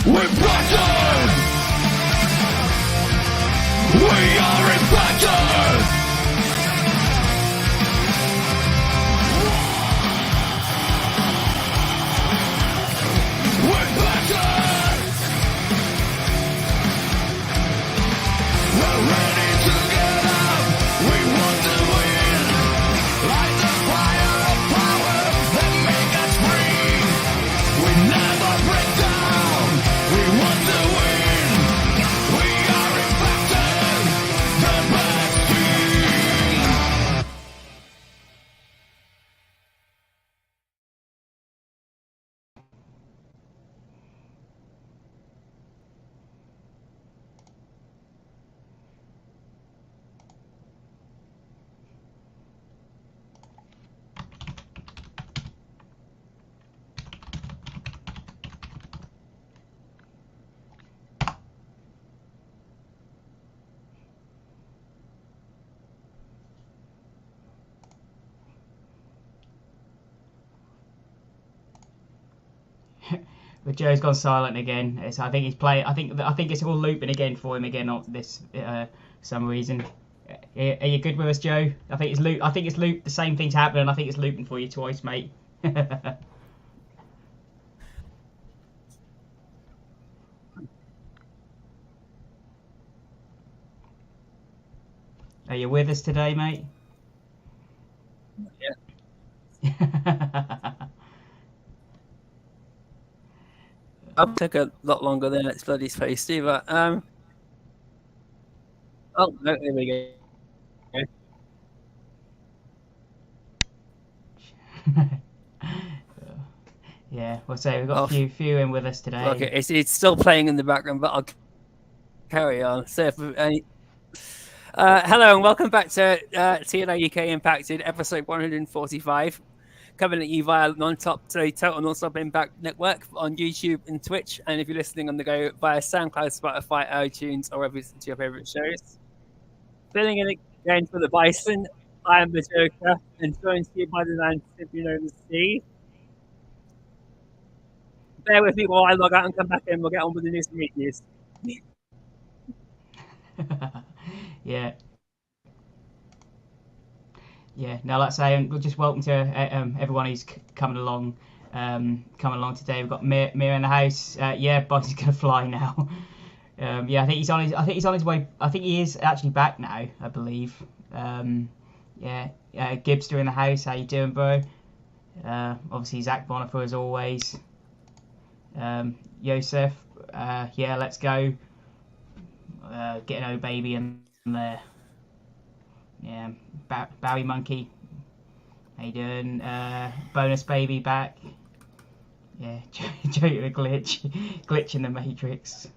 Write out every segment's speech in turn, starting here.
Impacted! We are impacted! Impacted! We're ready to get up! We want to win! Light the fire of power that make us free! We never break down! We want to win! We are impacted! The best team! But Joe's gone silent again. I think he's playing. I think it's all looping again for him again on this some reason. Are you good with us, Joe? I think it's loop. The same thing's happening. I think it's looping for you twice, mate. Are you with us today, mate? Yeah. I'll take a lot longer than it's bloody supposed to, but oh no, there we go. Yeah, we'll say we've got a few in with us today. Okay, it's still playing in the background, but I'll carry on. So, hello and welcome back to TNI-UK Impacted, episode 145. Coming at you via Total Non-Stop Impact Network on YouTube and Twitch. And if you're listening on the go via SoundCloud, Spotify, iTunes, or wherever you listen to your favourite shows. Filling in again for the Bison, I am the Joker, and joined here by the man simply known as Steve. Bear with me while I log out and come back in. We'll get on with the news and reviews. Yeah. Yeah, no, like I say, we'll just welcome to everyone who's coming along today. We've got Mir in the house. Yeah, Bossy's gonna fly now. Yeah, I think he's on his way. I think he is actually back now, I believe. Yeah, Gibster in the house. How you doing, bro? Obviously Zach Bonifer as always. Joseph. Yeah, let's go. Getting O baby in there. Yeah, Barry Monkey. How you doing? Bonus baby back. Yeah, Joe the glitch in the Matrix.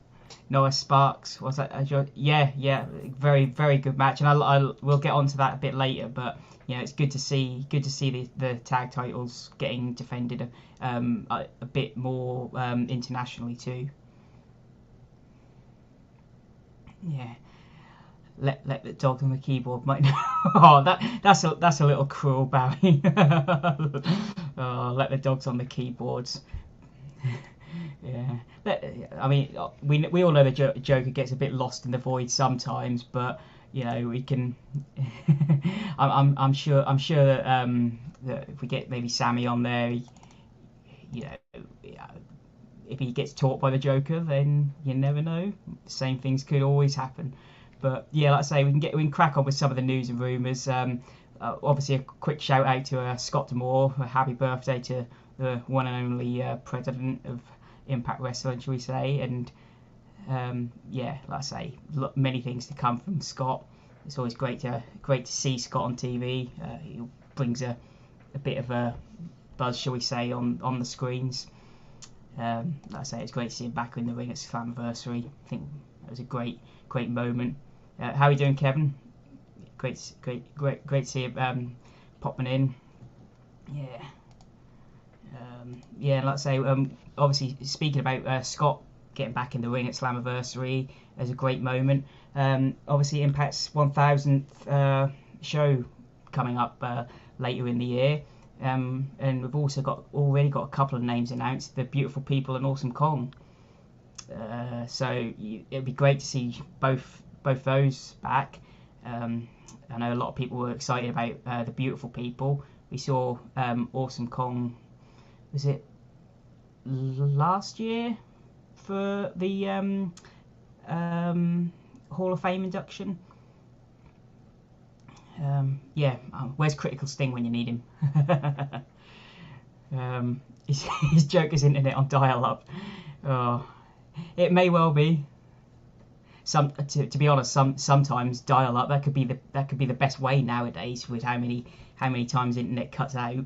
Noah Sparks. What's that? Yeah. Very good match, and I we'll get onto that a bit later. But yeah, it's good to see the tag titles getting defended a bit more internationally too. Yeah. Let the dog on the keyboard might know. Oh, that's a little cruel, Barry. Oh, let the dogs on the keyboards. Yeah. I mean, we all know the Joker gets a bit lost in the void sometimes, but you know we can. I'm sure that if we get maybe Sammy on there, you know, if he gets taught by the Joker, then you never know. Same things could always happen. But yeah, like I say, we can crack on with some of the news and rumours. Obviously, a quick shout out to Scott D'Amore. A happy birthday to the one and only president of Impact Wrestling, shall we say? And yeah, like I say, many things to come from Scott. It's always great to see Scott on TV. He brings a bit of a buzz, shall we say, on the screens. Like I say, it's great to see him back in the ring at Slammiversary. I think it was a great moment. How are you doing, Kevin? Great to see you popping in. Yeah. Yeah, like I say, obviously speaking about Scott getting back in the ring at Slammiversary as a great moment. Obviously Impact's 1000th show coming up later in the year. And we've also already got a couple of names announced. The Beautiful People and Awesome Kong. So it'd be great to see both those back. I know a lot of people were excited about the Beautiful People. We saw Awesome Kong, was it last year for the Hall of Fame induction? Where's Critical Sting when you need him? His Joker's internet on dial-up. Oh, it may well be. To be honest, sometimes dial-up that could be the best way nowadays with how many times the internet cuts out.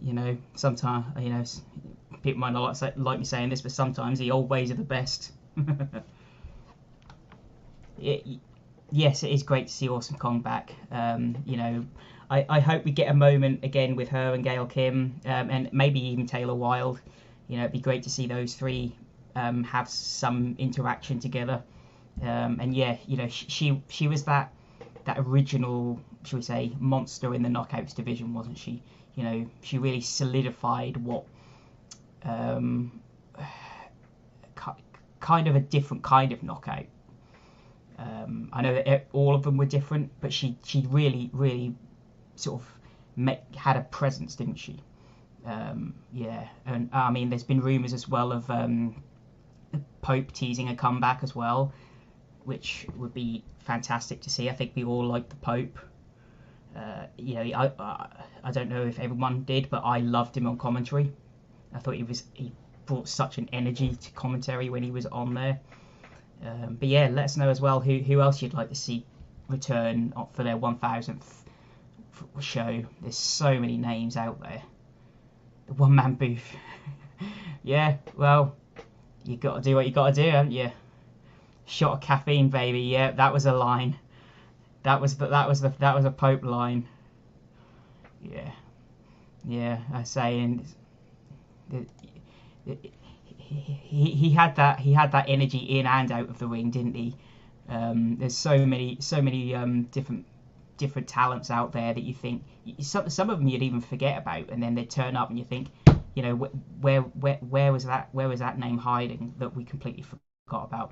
You know, sometimes people might not like me saying this, but sometimes the old ways are the best. Yes, it is great to see Awesome Kong back. I hope we get a moment again with her and Gail Kim, and maybe even Taylor Wilde. It'd be great to see those three have some interaction together. She was that original, shall we say, monster in the Knockouts division, wasn't she? She really solidified what kind of a different kind of knockout. I know that all of them were different, but she really sort of had a presence, didn't she? And I mean, there's been rumours as well of Pope teasing a comeback as well, which would be fantastic to see. I think we all like the Pope. I don't know if everyone did, but I loved him on commentary. I thought he brought such an energy to commentary when he was on there. But yeah, let us know as well who else you'd like to see return for their 1000th show. There's so many names out there. The one-man booth. Yeah, well, you got to do what you got to do, haven't you? Shot of caffeine, baby. Yeah, that was a line. That was a Pope line. Yeah. I was saying. He had that energy in and out of the ring, didn't he? There's so many different talents out there that you think some of them you'd even forget about, and then they turn up and you think, where was that name hiding that we completely forgot about?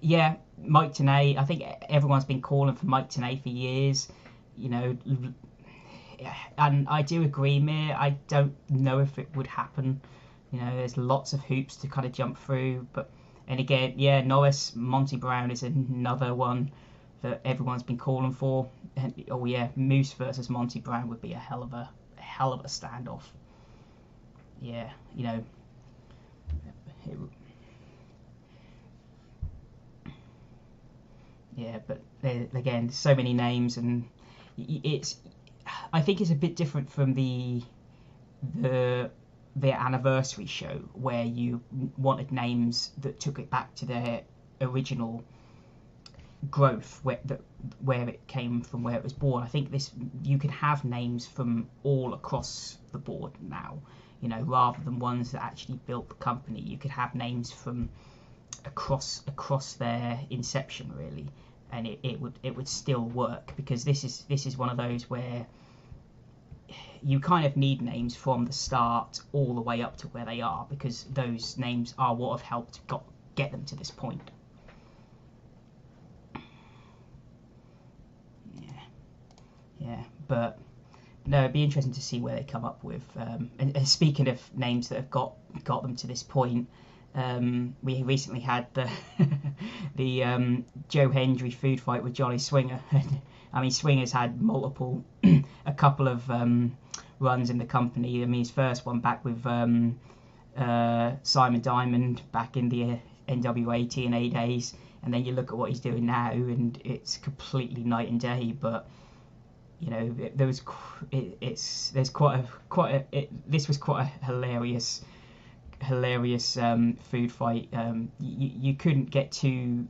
Yeah, Mike Tenay. I think everyone's been calling for Mike Tenay for years, and I do agree, Mir. I don't know if it would happen. There's lots of hoops to kind of jump through, and again, yeah, Norris, Monty Brown is another one that everyone's been calling for. And, oh yeah, Moose versus Monty Brown would be a hell of a standoff. Yeah, but again, so many names, and I think it's a bit different from the anniversary show where you wanted names that took it back to their original growth, where it came from, where it was born. I think you can have names from all across the board now, rather than ones that actually built the company. You could have names from across their inception, really, and it would still work, because this is one of those where you kind of need names from the start all the way up to where they are, because those names are what have helped get them to this point. Yeah, but no, it'd be interesting to see where they come up with. And speaking of names that have got them to this point, we recently had the Joe Hendry food fight with Johnny Swinger. I mean, Swinger's had a couple of runs in the company. I mean, his first one back with Simon Diamond back in the NWA TNA days, and then you look at what he's doing now, and it's completely night and day. But this was quite a hilarious food fight. You couldn't get two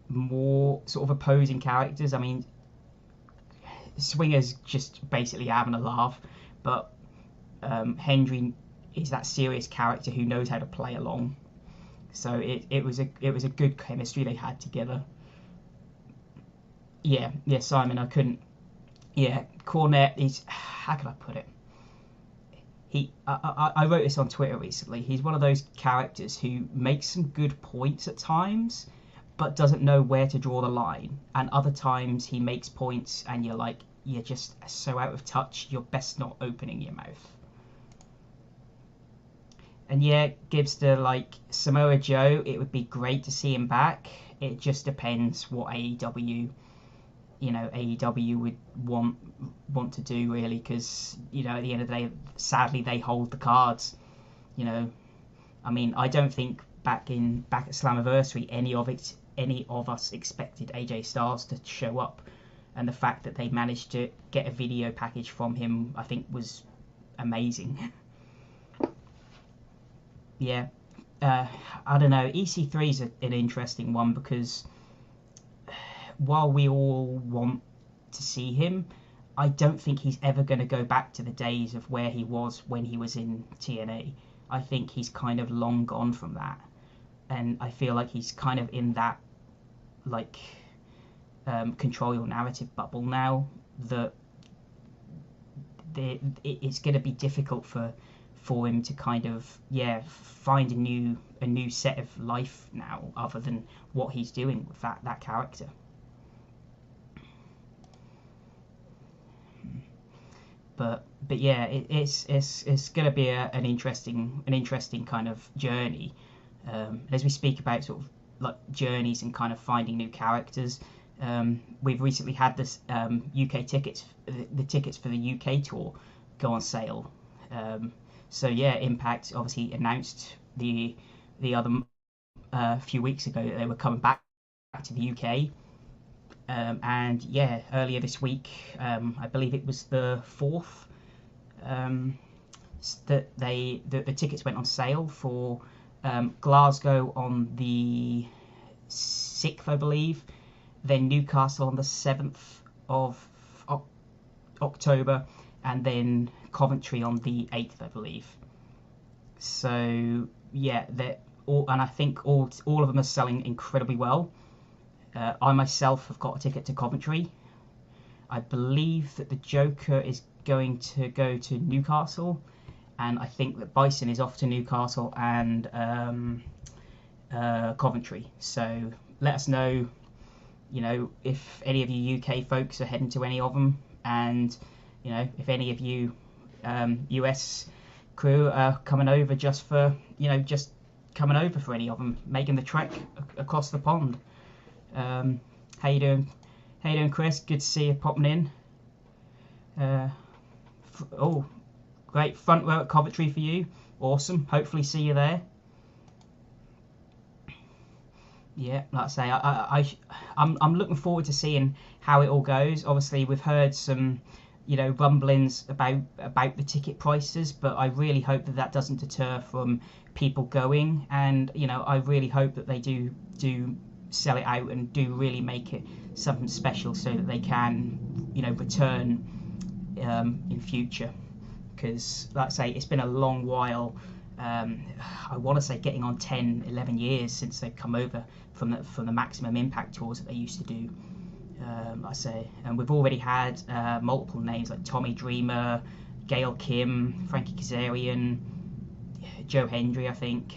more sort of opposing characters. I mean, Swinger's just basically having a laugh, but Hendry is that serious character who knows how to play along. So it was a good chemistry they had together. Yeah, Simon, I couldn't. Yeah, Cornette is, how can I put it? I wrote this on Twitter recently. He's one of those characters who makes some good points at times, but doesn't know where to draw the line. And other times he makes points and you're like, you're just so out of touch, you're best not opening your mouth. And yeah, Gibbs to like Samoa Joe, it would be great to see him back. It just depends what AEW would want to do, really, because at the end of the day, sadly they hold the cards. I mean, I don't think back at Slammiversary any of us expected AJ Styles to show up, and the fact that they managed to get a video package from him, I think, was amazing. Yeah, I don't know. EC3 is an interesting one because while we all want to see him, I don't think he's ever going to go back to the days of where he was when he was in TNA. I think he's kind of long gone from that, and I feel like he's kind of in that like control your narrative bubble now, that it's going to be difficult for him to kind of find a new set of life now, other than what he's doing with that character. But yeah, it's going to be an interesting kind of journey. As we speak about sort of like journeys and kind of finding new characters, we've recently had this UK tickets, the tickets for the UK tour go on sale. So yeah, Impact obviously announced the other few weeks ago that they were coming back to the UK. And yeah, earlier this week, I believe it was the 4th, that the tickets went on sale for Glasgow on the 6th, I believe, then Newcastle on the 7th of October, and then Coventry on the 8th, I believe. So yeah, and I think all of them are selling incredibly well. I myself have got a ticket to Coventry. I believe that the Joeker is going to go to Newcastle, and I think that Bison is off to Newcastle and Coventry. So let us know, if any of you UK folks are heading to any of them, and if any of you US crew are coming over just coming over for any of them, making the trek across the pond. How you doing? How you doing, Chris? Good to see you popping in. Oh, great front row at Coventry for you. Awesome. Hopefully see you there. Yeah, like I say, I'm looking forward to seeing how it all goes. Obviously, we've heard some rumblings about the ticket prices, but I really hope that doesn't deter from people going, and I really hope that they do sell it out and do really make it something special, so that they can return in future, because like I say, it's been a long while. I want to say getting on 10-11 years since they've come over from the Maximum Impact tours that they used to do. Like I say, and we've already had multiple names like Tommy Dreamer, Gail Kim, Frankie Kazarian, Joe Hendry, I think.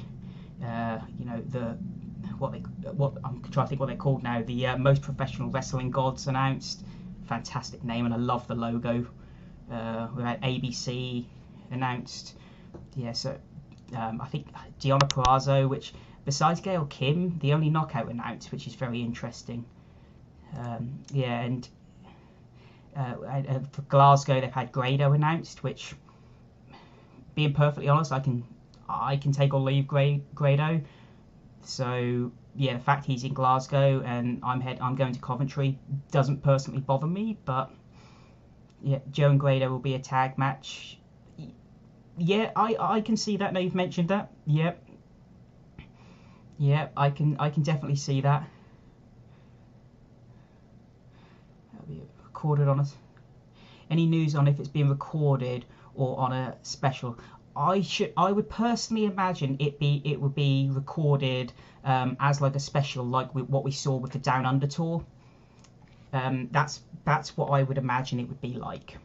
What I'm trying to think what they're called now. The Most Professional Wrestling Gods announced. Fantastic name, and I love the logo. We had ABC announced. Yeah, so I think Deonna Purrazzo, which besides Gail Kim, the only knockout announced, which is very interesting. And for Glasgow they've had Grado announced, which, being perfectly honest, I can take or leave Grado. So yeah, the fact he's in Glasgow and I'm going to Coventry doesn't personally bother me, but yeah, Joe and Grado will be a tag match. Yeah, I can see that. Now you've mentioned that. Yep. Yeah, I can definitely see that. That'll be recorded on us. Any news on if it's being recorded or on a special? I would personally imagine it would be recorded as like a special, like what we saw with the Down Under tour. That's what I would imagine it would be like.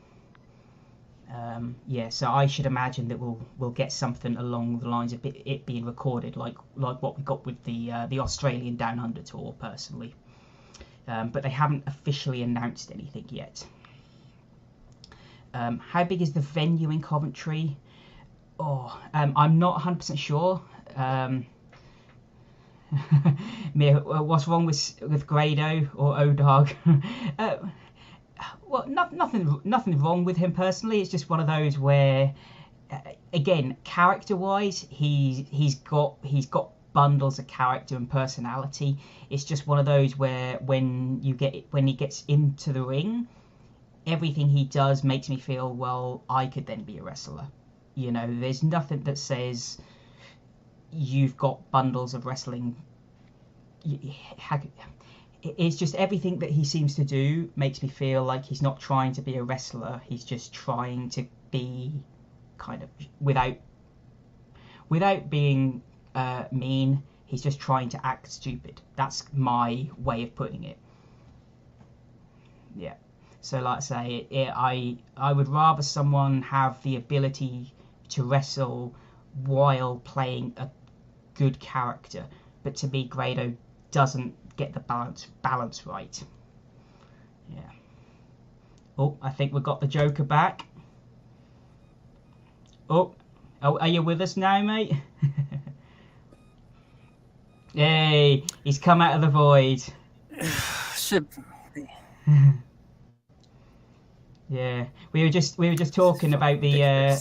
Yeah, so I should imagine that we'll get something along the lines of it being recorded, like what we got with the Australian Down Under tour, personally. But they haven't officially announced anything yet. How big is the venue in Coventry? I'm not 100% sure. What's wrong with Grado or Odog? Well, nothing wrong with him personally. It's just one of those where, again, character-wise, he's got bundles of character and personality. It's just one of those where when he gets into the ring, everything he does makes me feel, well, I could then be a wrestler. You know, there's nothing that says you've got bundles of wrestling. It's just everything that he seems to do makes me feel like he's not trying to be a wrestler. He's just trying to be kind of without being mean. He's just trying to act stupid. That's my way of putting it. Yeah. So, like I say, I would rather someone have the ability to wrestle while playing a good character. But to me, Grado doesn't get the balance right. Yeah. Oh, I think we've got the Joker back. Oh, are you with us now, mate? Hey, he's come out of the void. Should. Yeah, we were just talking about the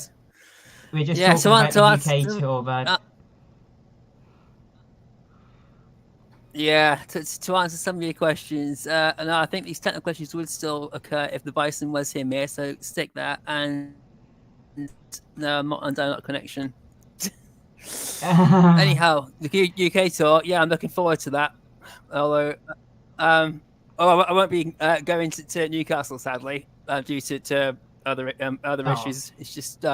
we were just talking about the UK tour, but yeah, to answer some of your questions, and I think these technical questions would still occur if the Bison was him here, so stick that. And no, I'm not on Donut Connection. Anyhow, the UK tour, yeah, I'm looking forward to that. Although, I won't be going to Newcastle, sadly, due to other issues. It's just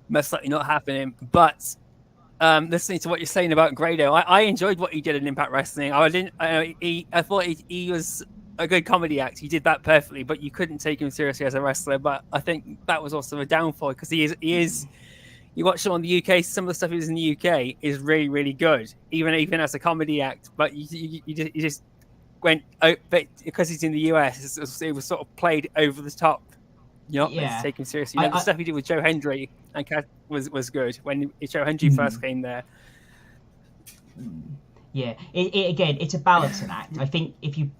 most likely not happening. But listening to what you're saying about Grado, I enjoyed what he did in Impact Wrestling. I thought he was a good comedy act. He did that perfectly, but you couldn't take him seriously as a wrestler. But I think that was also a downfall because he is. You watch him on the UK. Some of the stuff he was in the UK is really, really good, even as a comedy act. But you just went, but because he's in the US, it was sort of played over the top. You're not meant to take him seriously. The stuff he did with Joe Hendry and Kat was good when Joe Hendry first came there. Yeah, again, it's a balancing act. I think if you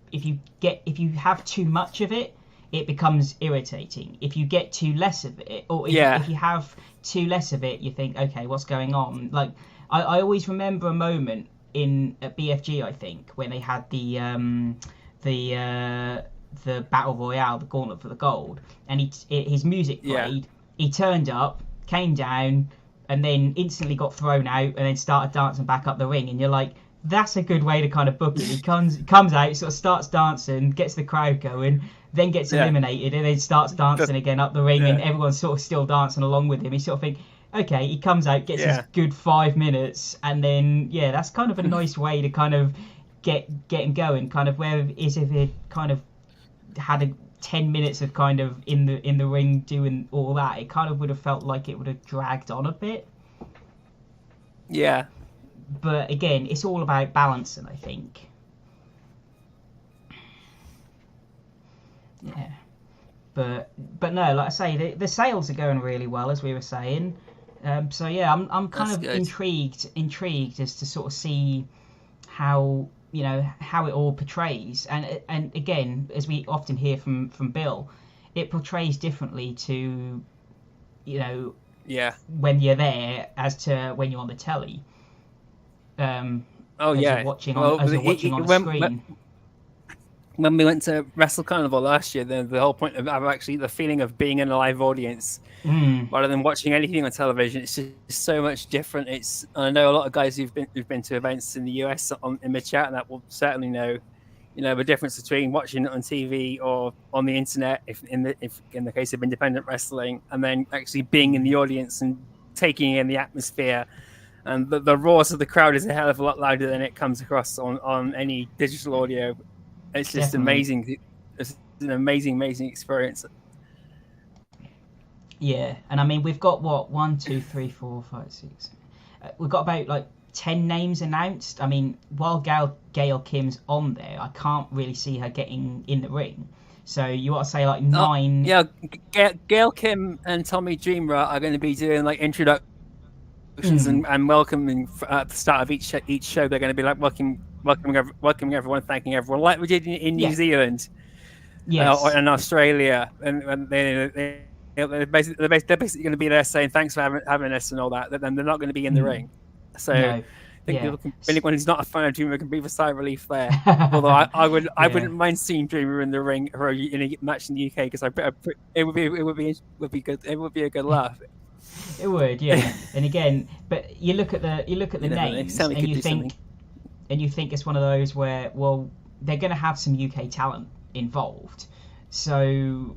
have too much of it, it becomes irritating. If you get too less of it, or if you have too less of it, you think, okay, what's going on? Like, I always remember a moment at BFG, I think, when they had the Battle Royale, the Gauntlet for the Gold, and his music played. He turned up, came down, and then instantly got thrown out, and then started dancing back up the ring. And you're like, that's a good way to kind of book it. He comes out, sort of starts dancing, gets the crowd going, then gets eliminated, and then starts dancing again up the ring, and everyone's sort of still dancing along with him. You sort of think, okay, he comes out, gets his good 5 minutes, and then that's kind of a nice way to kind of get him going. Kind of where is if it kind of had 10 minutes of kind of in the ring doing all that, it kind of would have felt like it would have dragged on a bit. Yeah. But again, it's all about balancing, I think. Yeah. But no, like I say, the sales are going really well, as we were saying. So yeah, I'm kind of intrigued as to sort of see how it all portrays, and again, as we often hear from Bill, it portrays differently to when you're there as to when you're on the telly. Watching on the screen. When we went to Wrestle Carnival last year, the whole point of actually the feeling of being in a live audience rather than watching anything on television, it's just so much different. I know a lot of guys who've been to events in the US in the chat, and that will certainly know, the difference between watching it on TV or on the internet, if in the case of independent wrestling, and then actually being in the audience and taking in the atmosphere. And the roars of the crowd is a hell of a lot louder than it comes across on any digital audio. It's just amazing. It's an amazing experience. Yeah, and I mean we've got what 1, 2, 3, 4, 5, 6. We've got about like 10 names announced. I mean, while Gail Kim's on there, I can't really see her getting in the ring. So you ought to say like 9. Yeah, Gail Kim and Tommy Dreamer are going to be doing like introductions and welcoming at the start of each show. They're going to be like welcoming everyone, thanking everyone, like we did in New Zealand, and Australia, and they're basically going to be there saying thanks for having us and all that. Then they're not going to be in the ring. So I think anyone who's not a fan of Dreamer can breathe a sigh of relief there. Although I wouldn't mind seeing Dreamer in the ring or in a match in the UK because it would be good. It would be a good laugh. It would, yeah. And again, but you look at the names and you think it's one of those where, well, they're going to have some UK talent involved. So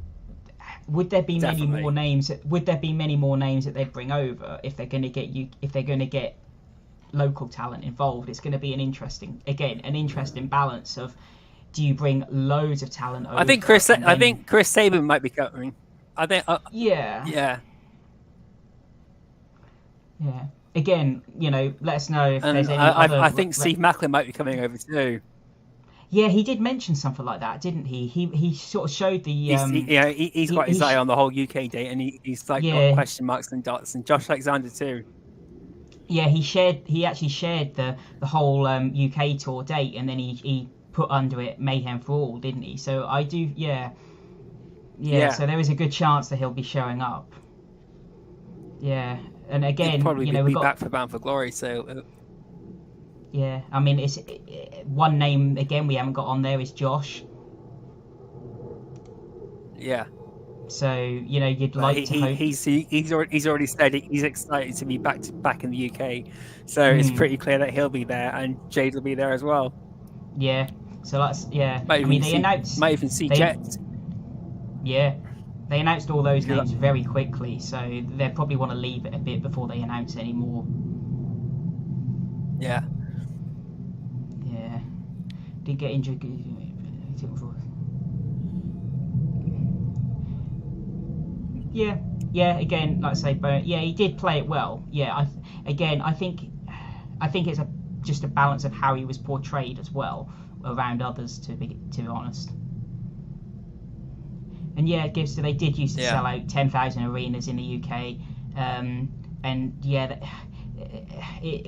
would there be many more names? Would there be many more names that they bring over if they're going to get local talent involved? It's going to be an interesting balance of, do you bring loads of talent over? I think Chris Sabin might be covering. I think. Yeah. Again, let us know if there's any other. I think Steve Macklin might be coming over too. Yeah, he did mention something like that, didn't he? He sort of showed the. He's got his eye on the whole UK date, and he's like got question marks and dots, and Josh Alexander too. Yeah, he actually shared the whole UK tour date, and then he put under it Mayhem for All, didn't he? So I do, yeah. So there is a good chance that he'll be showing up. Yeah, and again, he'll probably be back for Bound for Glory. So. Yeah, I mean, it's one name again we haven't got on there is Josh. Yeah. So you'd like to hope he's already said he's excited to be back in the UK. So it's pretty clear that he'll be there and Jade will be there as well. Yeah. So that's Might even see Jet. Yeah. They announced all those names very quickly, so they probably want to leave it a bit before they announce any more. Yeah. Did get injured. Yeah. Again, like I say, but he did play it well. Yeah. I think it's just a balance of how he was portrayed as well around others. To be honest. And they did used to sell out 10,000 arenas in the UK,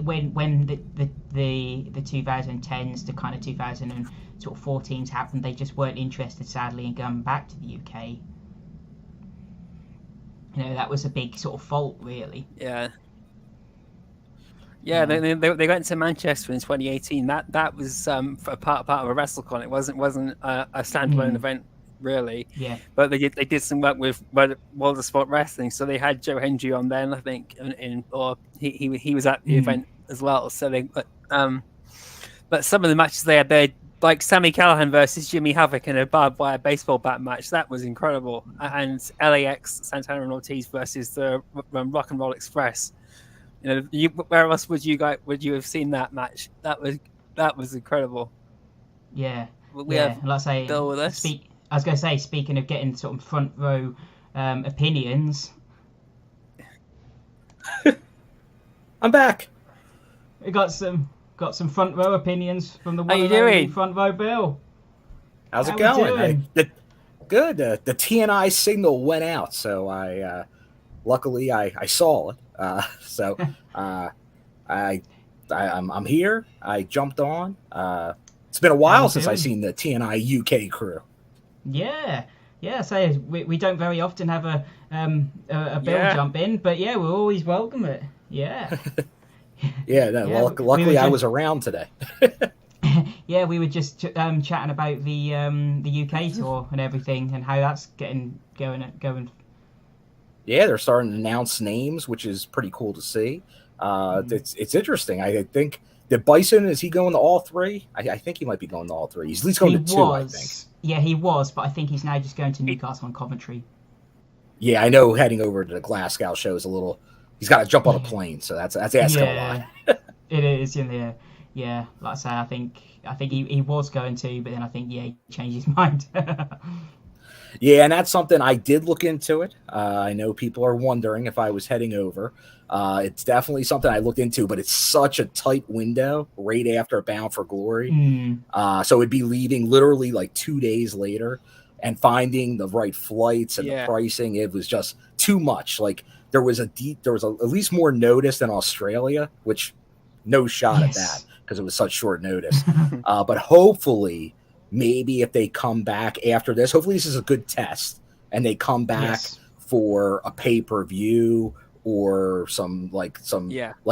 when the 2010s to kind of 2014s happened, they just weren't interested, sadly, in going back to the UK. That was a big sort of fault, really. Yeah. They went to Manchester in 2018. That was a part of a WrestleCon. It wasn't a standalone event, really. Yeah. But they did some work with World of Sport Wrestling, so they had Joe Hendry on then, I think, he was at the event as well. So but some of the matches they had, like Sami Callihan versus Jimmy Havoc in a barbed wire baseball bat match, that was incredible. And LAX Santana and Ortiz versus the Rock and Roll Express. Where else would you have seen that match? That was incredible. Yeah. We have like I say, Bill with us. I was going to say, speaking of getting sort of front row opinions, I'm back. We got some front row opinions from the one How you doing? Front row Bill. How's it going? Good. The TNI signal went out, so I luckily I saw it. I'm here. I jumped on. It's been a while since I've seen the TNI-UK crew. Yeah. So we don't very often have a Bill jump in, but we'll always welcome it. Yeah. Luckily I was around today. We were just chatting about the UK tour and everything and how that's going. Yeah, they're starting to announce names, which is pretty cool to see. It's interesting. I think Bison, is he going to all three? I think he might be going to all three. He's at least going to two, I think. Yeah, he was, but I think he's now just going to Newcastle and Coventry. Yeah, I know heading over to the Glasgow show is a little... He's got to jump on a plane, so that's asking a lot. It is, yeah. Like I say, I think he was going to, but then I think he changed his mind. Yeah, and that's something I did look into it. I know people are wondering if I was heading over. It's definitely something I looked into, but it's such a tight window right after Bound for Glory. So it'd be leaving literally like 2 days later, and finding the right flights and the pricing. It was just too much. Like there was at least more notice than Australia, which no shot at that because it was such short notice. But hopefully, maybe if they come back after this, hopefully this is a good test and they come back for a pay-per-view or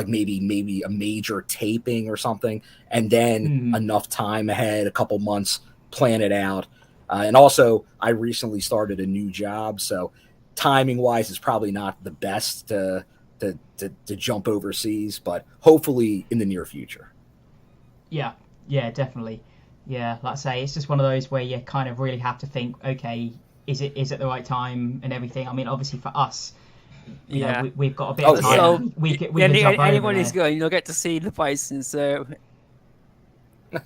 maybe a major taping or something, and then enough time ahead, a couple months, plan it out. And also, I recently started a new job, so timing-wise, it's probably not the best to jump overseas, but hopefully in the near future. Yeah, definitely. Yeah, like I say, it's just one of those where you kind of really have to think, okay, is it the right time and everything? I mean, obviously for us, you know, we've got a bit of time. So we can jump anyone over who's going, you'll get to see the Bison. So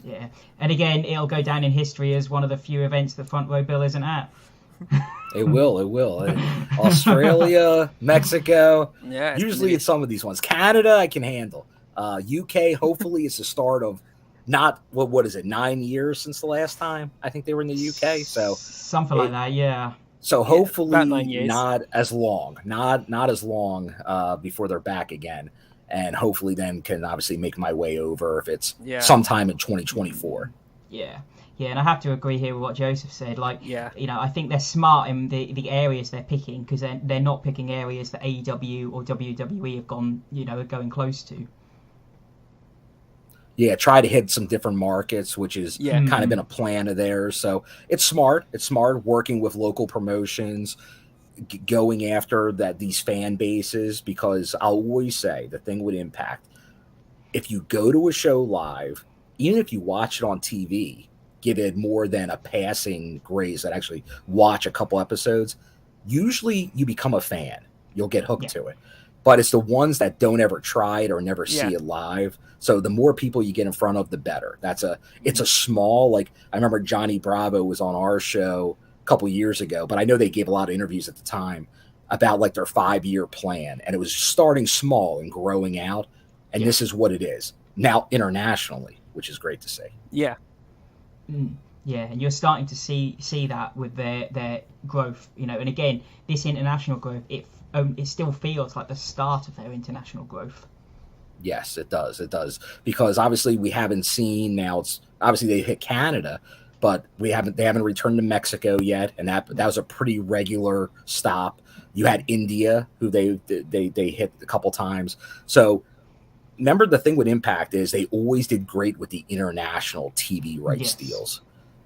yeah, and again, it'll go down in history as one of the few events the Front Row Bill isn't at. It will. Australia, Mexico. Yeah, usually it's some of these ones. Canada, I can handle. UK, hopefully, it's the start of not what is it? 9 years since the last time I think they were in the UK. So something like that, yeah. So hopefully not as long, not as long before they're back again, and hopefully then can obviously make my way over if it's sometime in 2024. Yeah. Yeah, and I have to agree here with what Joseph said. Like, you know, I think they're smart in the areas they're picking, because they're not picking areas that AEW or WWE have gone, you know, are going close to. Yeah, try to hit some different markets, which is kind of been a plan of theirs. So it's smart. It's smart working with local promotions, going after these fan bases, because I'll always say the thing with Impact, if you go to a show live, even if you watch it on TV, give it more than a passing graze that actually watch a couple episodes, usually you become a fan. You'll get hooked to it. But it's the ones that don't ever try it or never see it live. So the more people you get in front of, the better. It's a small, like, I remember Johnny Bravo was on our show a couple years ago, but I know they gave a lot of interviews at the time about like their 5-year plan, and it was starting small and growing out. And this is what it is now internationally, which is great to see. Yeah. Yeah, and you're starting to see that with their growth, you know. And again, this international growth, it still feels like the start of their international growth. Yes, it does. It does, because obviously we haven't seen now. It's obviously they hit Canada, but they haven't returned to Mexico yet, and that was a pretty regular stop. You had India, who they hit a couple times. So remember, the thing with Impact is they always did great with the international TV rights deals.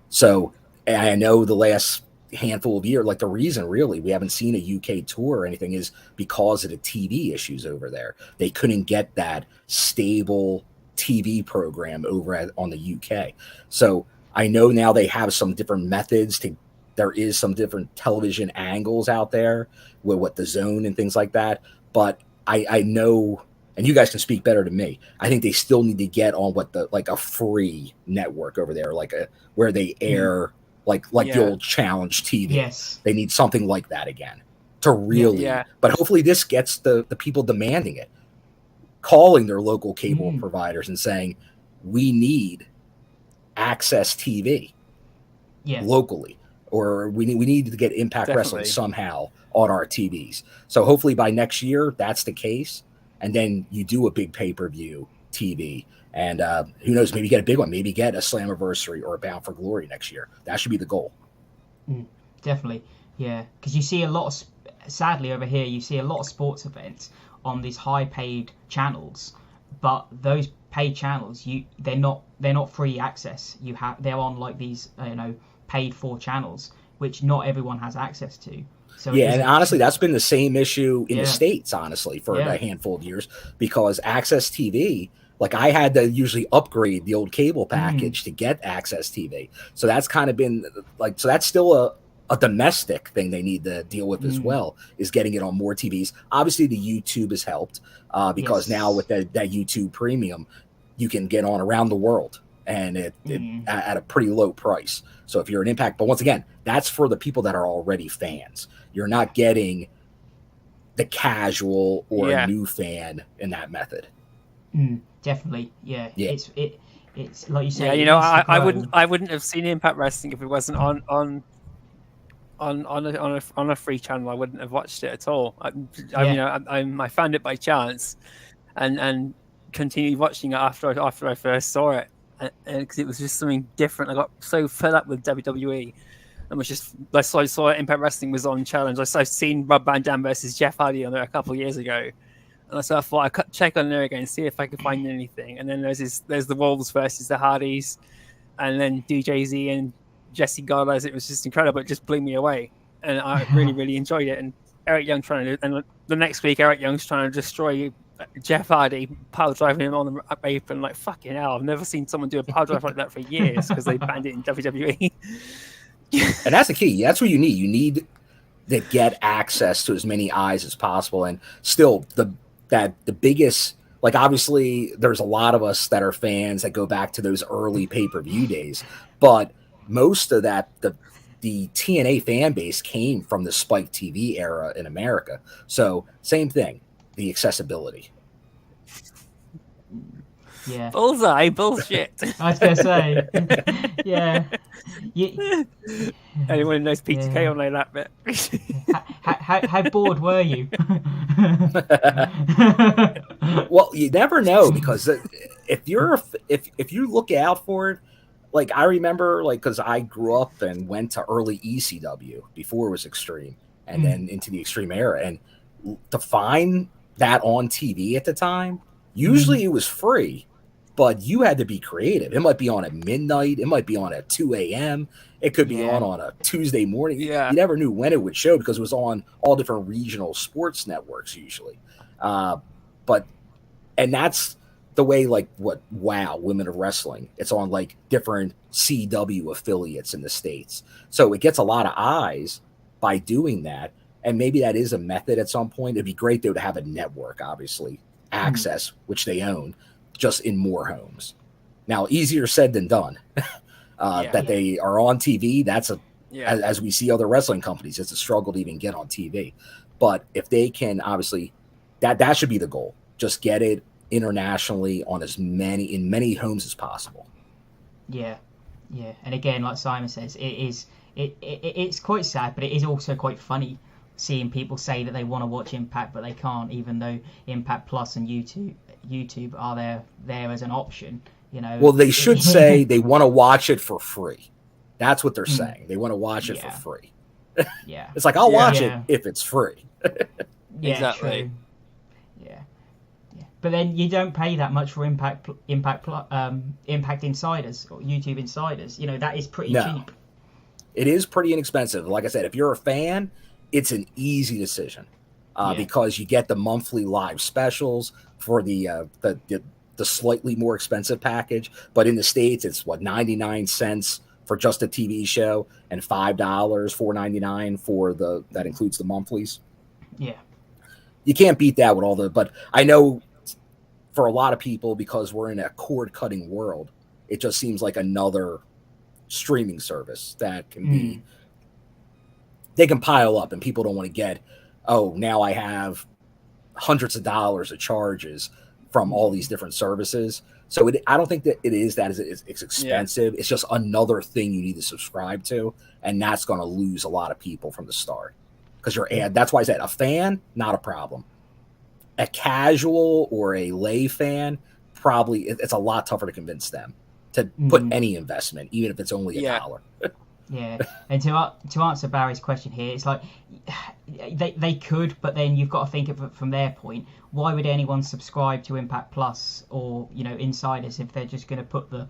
So, and I know the last handful of years, like the reason really we haven't seen a UK tour or anything is because of the TV issues over there. They couldn't get that stable TV program over on the UK. So I know now they have some different methods there is some different television angles out there with what the zone and things like that. But I know, and you guys can speak better to me, I think they still need to get on like a free network over there, like where they air like the old Challenge TV. Yes. They need something like that again to really, but hopefully this gets the people demanding it, calling their local cable providers and saying, we need access TV locally, or we need to get Impact Wrestling somehow on our TVs. So hopefully by next year, that's the case. And then you do a big pay-per-view TV. And who knows, maybe get a big one. Maybe get a Slammiversary or a Bound for Glory next year. That should be the goal. Definitely, yeah. Because you see a lot of, sadly over here, you see a lot of sports events on these high-paid channels. But those paid channels, they're not free access. They're on like these paid-for channels, which not everyone has access to. So and honestly, that's been the same issue in the States, honestly, for a handful of years, because Access TV, like I had to usually upgrade the old cable package to get Access TV. So that's kind of been like, so that's still a domestic thing they need to deal with as well, is getting it on more TVs. Obviously, the YouTube has helped because now with that YouTube Premium, you can get on around the world. and at a pretty low price. So if you're an Impact, but once again, that's for the people that are already fans. You're not getting the casual or a new fan in that method. Definitely, yeah. It's like you say. Yeah, you know, I wouldn't have seen Impact Wrestling if it wasn't on a free channel. I wouldn't have watched it at all. I found it by chance, and continued watching it after I first saw it, and because it was just something different. I got so fed up with WWE, and was just I saw Impact Wrestling was on Challenge. I've seen Rob Van Dam versus Jeff Hardy on there a couple of years ago, and so I thought I could check on there again, see if I could find anything. And then there's the Wolves versus the Hardys, and then DJZ and Jesse Garza. It was just incredible. It just blew me away, and I really, really enjoyed it. And Eric Young and the next week, Eric Young's trying to destroy Jeff Hardy, power driving him on the apron. Like, fucking hell, I've never seen someone do a power drive like that for years, because they banned it in WWE. And that's the key. That's what you need. You need to get access to as many eyes as possible. And still, the biggest, like, obviously, there's a lot of us that are fans that go back to those early pay-per-view days, but most of that, the TNA fan base came from the Spike TV era in America. So same thing, the accessibility. Yeah. Bullseye, bullshit. I was gonna say. Yeah. Anyone who knows PTK will know that bit. How bored were you? Well, you never know, because if you look out for it, like I remember, like, because I grew up and went to early ECW before it was Extreme, and then into the Extreme era, and to find that on TV at the time, usually it was free, but you had to be creative. It might be on at midnight, it might be on at 2 a.m., it could be on a Tuesday morning. Yeah. You never knew when it would show, because it was on all different regional sports networks usually. And that's the way, like, WOW, Women of Wrestling, it's on like different CW affiliates in the States. So it gets a lot of eyes by doing that. And maybe that is a method at some point. It'd be great, though, to have a network, obviously, access, which they own, just in more homes. Now, easier said than done. They are on TV. That's as we see other wrestling companies, it's a struggle to even get on TV. But if they can, obviously, that should be the goal. Just get it internationally on in many homes as possible. Yeah. And again, like Simon says, it's quite sad, but it is also quite funny seeing people say that they want to watch Impact, but they can't, even though Impact Plus and YouTube are there as an option. You know. Well, they should say they want to watch it for free. That's what they're saying. They want to watch it for free. Yeah. It's like, I'll watch it if it's free. Yeah, exactly. True. Yeah. But then you don't pay that much for Impact Insiders or YouTube Insiders. You know, that is pretty cheap. It is pretty inexpensive. Like I said, if you're a fan, it's an easy decision because you get the monthly live specials for the slightly more expensive package. But in the States, it's 99 cents for just a TV show, and $5, $4.99 for that includes the monthlies. Yeah. You can't beat that with all but I know for a lot of people, because we're in a cord-cutting world, it just seems like another streaming service that can be, they can pile up, and people don't want to get, now I have hundreds of dollars of charges from all these different services. So I don't think that it is that it's expensive. It's just another thing you need to subscribe to, and that's going to lose a lot of people from the start. Because that's why I said a fan, not a problem. A casual or a lay fan, probably it's a lot tougher to convince them to put any investment, even if it's only $1. Yeah, and to answer Barry's question here, it's like they could, but then you've got to think of it from their point. Why would anyone subscribe to Impact Plus or Insiders if they're just going to put the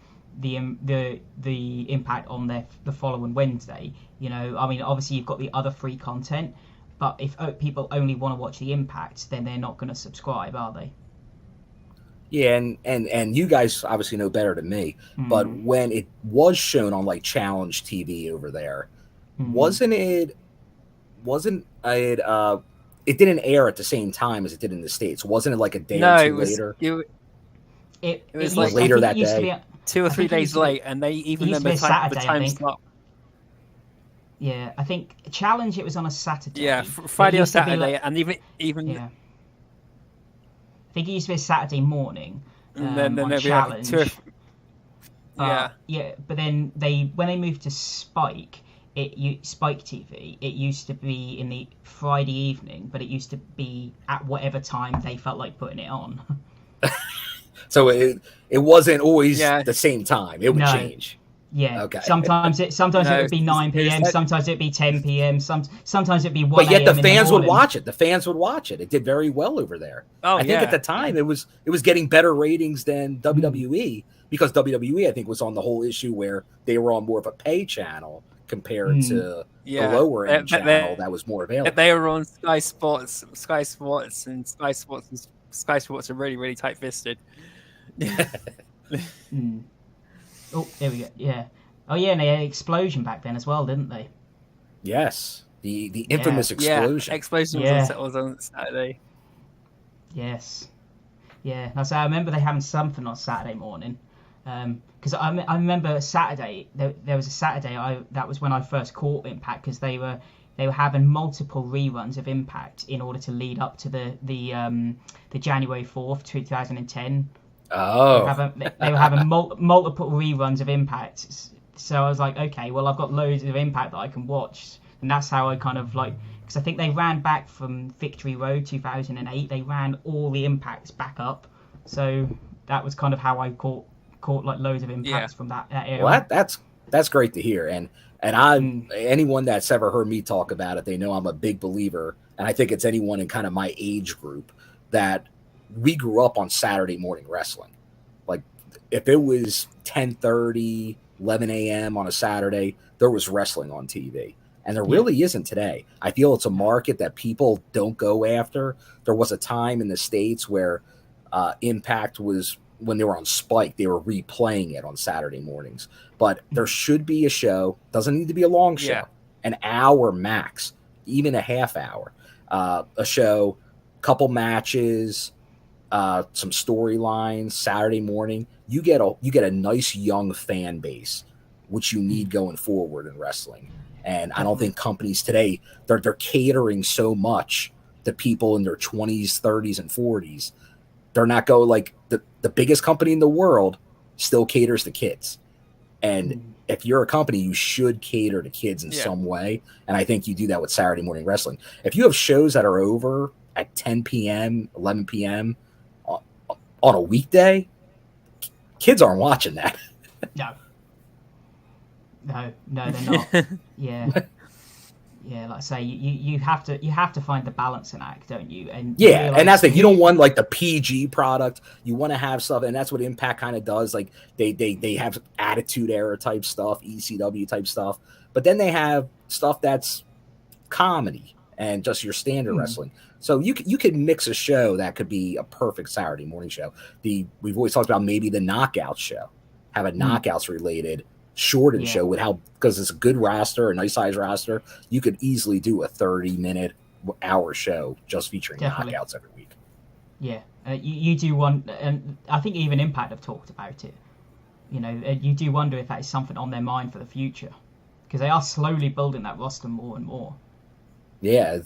Impact on the following Wednesday? I mean, obviously you've got the other free content, but if people only want to watch the Impact, then they're not going to subscribe, are they? Yeah, and you guys obviously know better than me, but when it was shown on like Challenge TV over there, it didn't air at the same time as it did in the States? Wasn't it like a day or two later? It was like later that day. 2 or 3 think it days used to be- late, and they even used then to be the a time, Saturday, I time think. slot. Yeah, I think Challenge it was on a Saturday. Yeah, It Friday or used to be Saturday, like- and even yeah. I think it used to be a Saturday morning and then on there'd be Challenge. like 2 or Yeah, but then when they moved to Spike, Spike TV, it used to be in the Friday evening, but it used to be at whatever time they felt like putting it on. So it wasn't always Yeah. the same time. It would No. change. Yeah. Okay. Sometimes it No, would be 9 p.m. it's- Sometimes it'd be 10 p.m. Sometimes it'd be 1 But yet the a.m. in fans would morning. watch it. The fans would watch it. It did very well over there. Oh, I think yeah. at the time it was getting better ratings than WWE because WWE I think was on the whole issue where they were on more of a pay channel compared to Yeah. the lower end They- channel that was more available. They were on Sky Sports, and Sky Sports are really, really tight fisted. Oh, there we go. Yeah. Oh, yeah, and they had an explosion back then as well, didn't they? Yes, the infamous explosion. Yeah, explosion Yeah. was on Saturday. Yes. Yeah. I remember they having something on Saturday morning. Because I remember Saturday, there was a Saturday, that was when I first caught Impact, because they were having multiple reruns of Impact in order to lead up to the January 4th, 2010. Oh, They were having multiple reruns of Impact. So I was like, okay, well, I've got loads of Impact that I can watch. And that's how I kind of like, because I think they ran back from Victory Road 2008. They ran all the Impacts back up. So that was kind of how I caught like loads of Impacts from that era. well, that's great to hear. And anyone that's ever heard me talk about it, they know I'm a big believer. And I think it's anyone in kind of my age group that we grew up on Saturday morning wrestling. Like if it was 10:30, 11 a.m. on a Saturday, there was wrestling on TV. And there really isn't today. I feel it's a market that people don't go after. There was a time in the States where Impact was, when they were on Spike, they were replaying it on Saturday mornings. But there should be a show. Doesn't need to be a long show. Yeah. An hour max, even a half hour. A show, couple matches, some storylines, Saturday morning. You get a nice young fan base, which you need going forward in wrestling. And I don't think companies today, they're catering so much to people in their 20s, 30s, and 40s. They're not going like the biggest company in the world still caters to kids. And if you're a company, you should cater to kids in some way. And I think you do that with Saturday morning wrestling. If you have shows that are over at 10 p.m., 11 p.m. on a weekday, kids aren't watching that. No, they're not. Yeah, like I say, you have to find the balancing act, don't you? And and that's it. You don't want like the PG product. You want to have stuff, and that's what Impact kind of does. Like they have Attitude Era type stuff, ECW type stuff, but then they have stuff that's comedy and just your standard wrestling. So you could mix a show that could be a perfect Saturday morning show. We've always talked about maybe the Knockout show, have a Knockouts related shortened show with because it's a good roster, a nice size roster. You could easily do a 30-minute hour show just featuring knockouts every week. Yeah, you do want, and I think even Impact have talked about it. You know, you do wonder if that is something on their mind for the future, because they are slowly building that roster more and more. Yeah,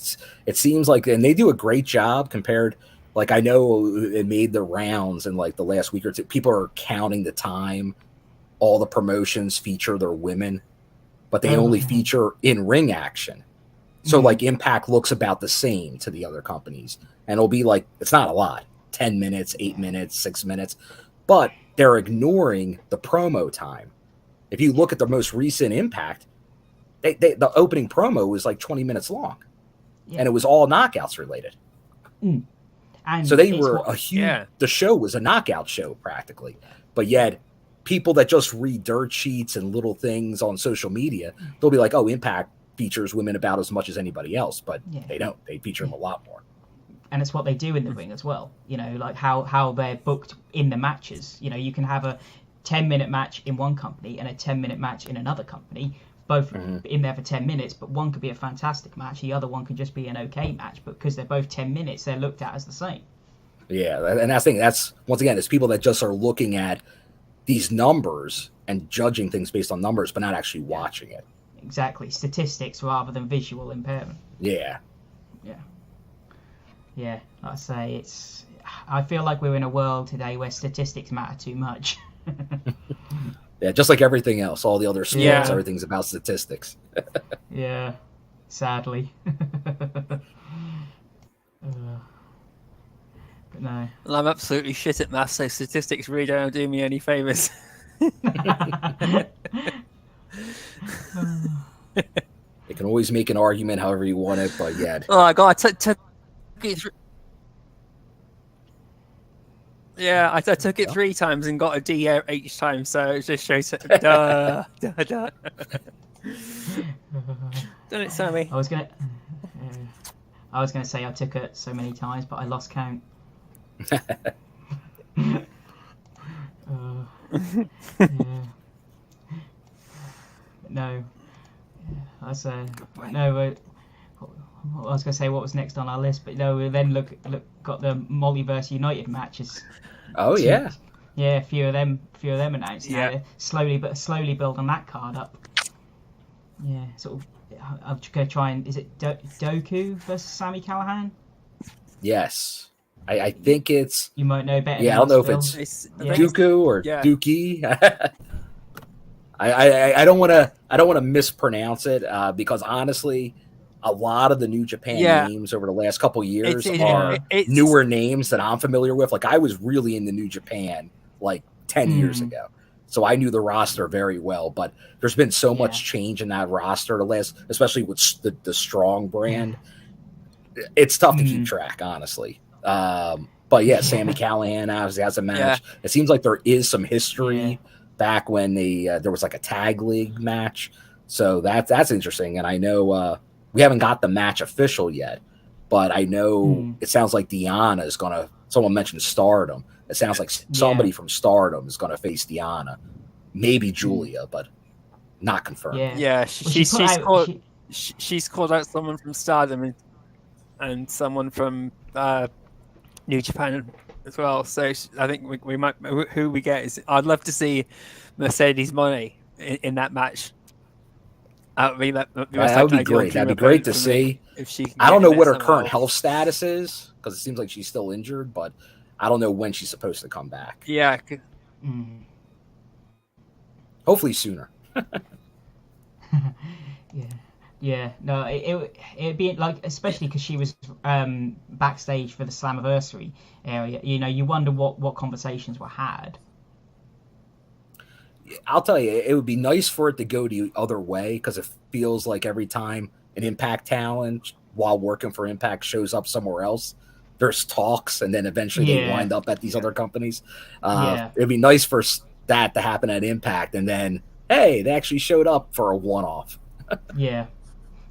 it seems like, and they do a great job compared. Like I know it made the rounds in like the last week or two. People are counting the time. All the promotions feature their women, but they only feature in-ring action. So like Impact looks about the same to the other companies. And it'll be like, it's not a lot, 10 minutes, 8 minutes, 6 minutes, but they're ignoring the promo time. If you look at the most recent Impact, the opening promo was like 20 minutes long and it was all knockouts related. And so they were a huge, the show was a knockout show practically, but yet people that just read dirt sheets and little things on social media, they'll be like, oh, Impact features women about as much as anybody else, but they don't. They feature them a lot more. And it's what they do in the ring as well. You know, like how they're booked in the matches. You know, you can have a 10-minute match in one company and a 10-minute match in another company, both in there for 10 minutes, but one could be a fantastic match. The other one could just be an okay match, but because they're both 10 minutes, they're looked at as the same. Yeah, and that's the thing. That's, once again, it's people that just are looking at these numbers and judging things based on numbers, but not actually watching it. Exactly, statistics rather than visual impairment. Yeah. Yeah, like I say, I feel like we're in a world today where statistics matter too much. Yeah, just like everything else, all the other sports, Yeah. everything's about statistics. Yeah, sadly. But no. Well, I'm absolutely shit at maths, so statistics really don't do me any favors. You can always make an argument however you want it, but yeah. Oh my god, I took it yeah, I took it 3 times and got a D each time, so it just shows it. Done it, Sammy. I was gonna say I took it so many times, but I lost count. Yeah. No, I say no. I was gonna say what was next on our list, but no. We then got the Multiverse United matches. Oh yeah. Yeah, a few of them announced. Yeah. Now. Slowly building that card up. Yeah, sort of. I'm just gonna try and is it Doku versus Sami Callihan? Yes. I think it's. You might know better. Yeah, I than don't know us, if Phil. it's Yeah. Dooku or Yeah. Dookie. I don't want to mispronounce it because honestly, a lot of the New Japan names over the last couple years are newer names that I'm familiar with. Like I was really into New Japan like 10 years ago, so I knew the roster very well. But there's been so much change in that roster the last, especially with the Strong brand. It's tough to keep track, honestly. But yeah, Sami Callihan obviously has a match. Yeah. It seems like there is some history back when there was like a tag league match. So that's interesting. And I know we haven't got the match official yet, but I know it sounds like Diana is gonna. Someone mentioned Stardom. It sounds like somebody from Stardom is gonna face Diana, maybe Julia, but not confirmed. Yeah, she's called out someone from Stardom and someone from New Japan as well. So I think we might. Who we get is. I'd love to see Mercedes Moné in that match. I mean, that would be great. That'd be great to see. If she, I don't know what her current health status is because it seems like she's still injured, but I don't know when she's supposed to come back. Yeah. Hopefully sooner. Yeah. No, it'd be like, especially because she was backstage for the Slammiversary area. You know, you wonder what conversations were had. I'll tell you, it would be nice for it to go the other way because it feels like every time an Impact talent while working for Impact shows up somewhere else, there's talks and then eventually they wind up at these other companies. It'd be nice for that to happen at Impact and then, hey, they actually showed up for a one-off. Yeah,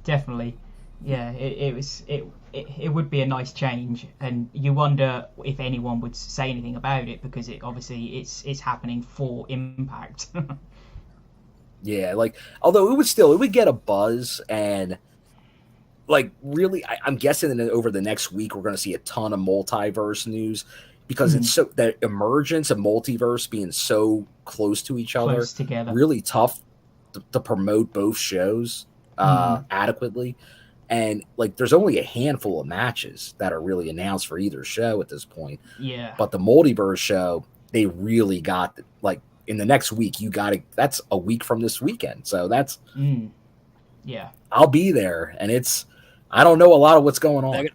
definitely. Yeah, it would be a nice change, and you wonder if anyone would say anything about it because it's happening for Impact. Yeah, like although it would get a buzz and like really I'm guessing that over the next week we're going to see a ton of multiverse news because it's so that emergence and multiverse being so close to each other, close together, really tough to promote both shows adequately. And like there's only a handful of matches that are really announced for either show at this point. Yeah. But the Multiverse show, they really got like in the next week, that's a week from this weekend. So that's I'll be there and I don't know a lot of what's going on.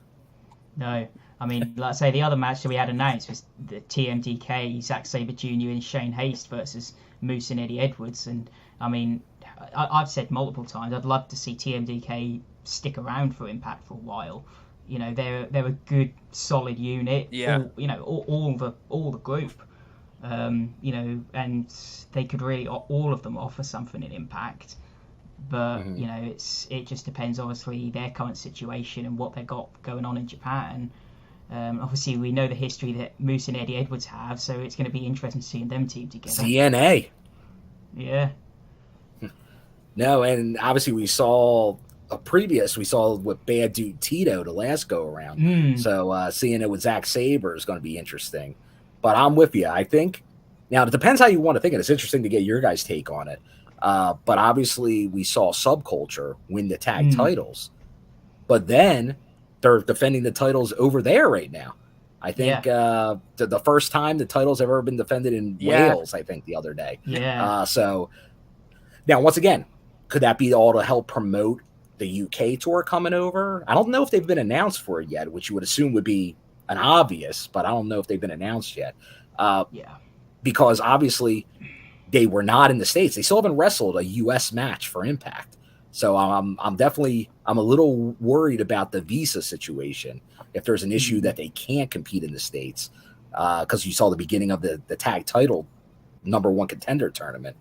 No. I mean, like I say, the other match that we had announced was the TMDK, Zack Sabre Jr. and Shane Haste versus Moose and Eddie Edwards. And I mean, I've said multiple times, I'd love to see TMDK stick around for Impact for a while. You know, they're a good, solid unit. Yeah. All the group. You know, and they could really all of them offer something in Impact. But you know, it just depends, obviously, their current situation and what they got going on in Japan. Obviously, we know the history that Moose and Eddie Edwards have, so it's going to be interesting seeing them team together. CNA. Yeah. No, and obviously we saw with Bad Dude Tito the last go around. So seeing it with Zack Sabre is going to be interesting. But I'm with you. I think Now, it depends how you want to think it. It's interesting to get your guys' take on it. But obviously, we saw Subculture win the tag titles. But then they're defending the titles over there right now. I think the first time the titles have ever been defended in Wales, I think, the other day. Yeah. So now, once again, could that be all to help promote the UK tour coming over? I don't know if they've been announced for it yet, which you would assume would be an obvious, but I don't know if they've been announced yet. Because obviously they were not in the States. They still haven't wrestled a US match for Impact. So I'm a little worried about the visa situation. If there's an issue that they can't compete in the States, because you saw the beginning of the tag title #1 contender tournament.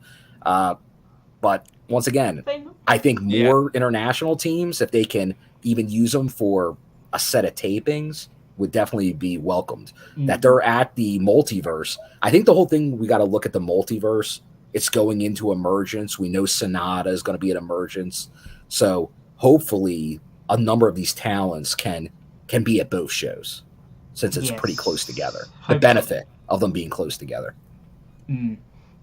But once again, I think more international teams, if they can even use them for a set of tapings, would definitely be welcomed. That they're at the Multiverse. I think the whole thing, we got to look at the Multiverse. It's going into Emergence. We know Sonata is going to be at Emergence. So hopefully a number of these talents can be at both shows, since it's pretty close together. The benefit of them being close together.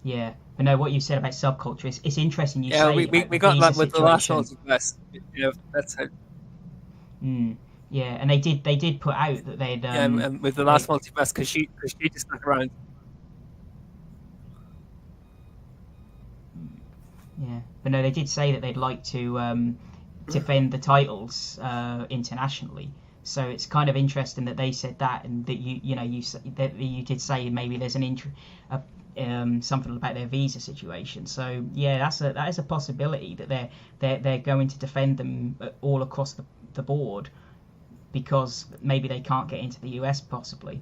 Yeah. But no, what you said about Subculture, it's interesting. You say we got that with the last Multiverse. That's how. Yeah, and they did put out that they'd with the last Multiverse, because she just stuck around. Yeah, but no, they did say that they'd like to defend the titles internationally. So it's kind of interesting that they said that, and that you did say maybe there's something about their visa situation. So yeah, that is a possibility that they're going to defend them all across the board, because maybe they can't get into the US possibly.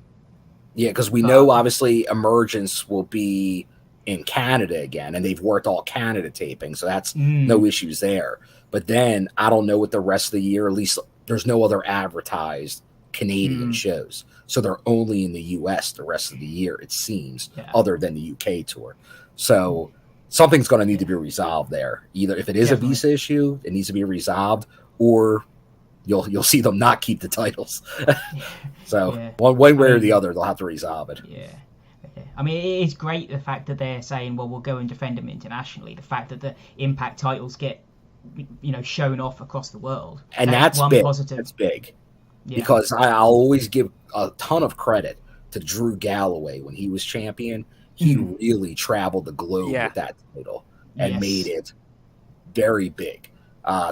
Yeah, because we know obviously Emergence will be in Canada again, and they've worked all Canada taping, so that's no issues there. But then I don't know what the rest of the year, at least there's no other advertised Canadian shows. So they're only in the US the rest of the year, it seems, other than the UK tour. So something's going to need to be resolved there. Either if it is a visa issue, it needs to be resolved, or you'll see them not keep the titles. So one way or the other, they'll have to resolve it. Yeah. I mean, it is great the fact that they're saying, well, we'll go and defend them internationally. The fact that the Impact titles get, shown off across the world. And that's one big. Positive. That's big. Yeah. Because I'll always give a ton of credit to Drew Galloway when he was champion. He really traveled the globe with that title and made it very big.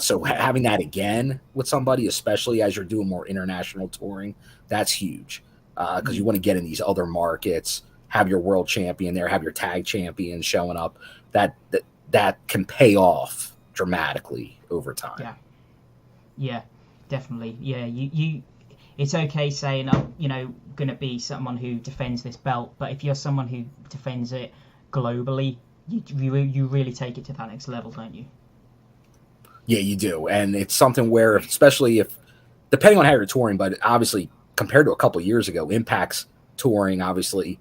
So having that again with somebody, especially as you're doing more international touring, that's huge. Because you want to get in these other markets, have your world champion there, have your tag champion showing up. That can pay off dramatically over time. Yeah, definitely. Yeah, you it's okay saying I'm going to be someone who defends this belt, but if you're someone who defends it globally, you really take it to that next level, don't you? Yeah, you do. And it's something where, especially if, depending on how you're touring, but obviously compared to a couple of years ago, Impact's touring, obviously,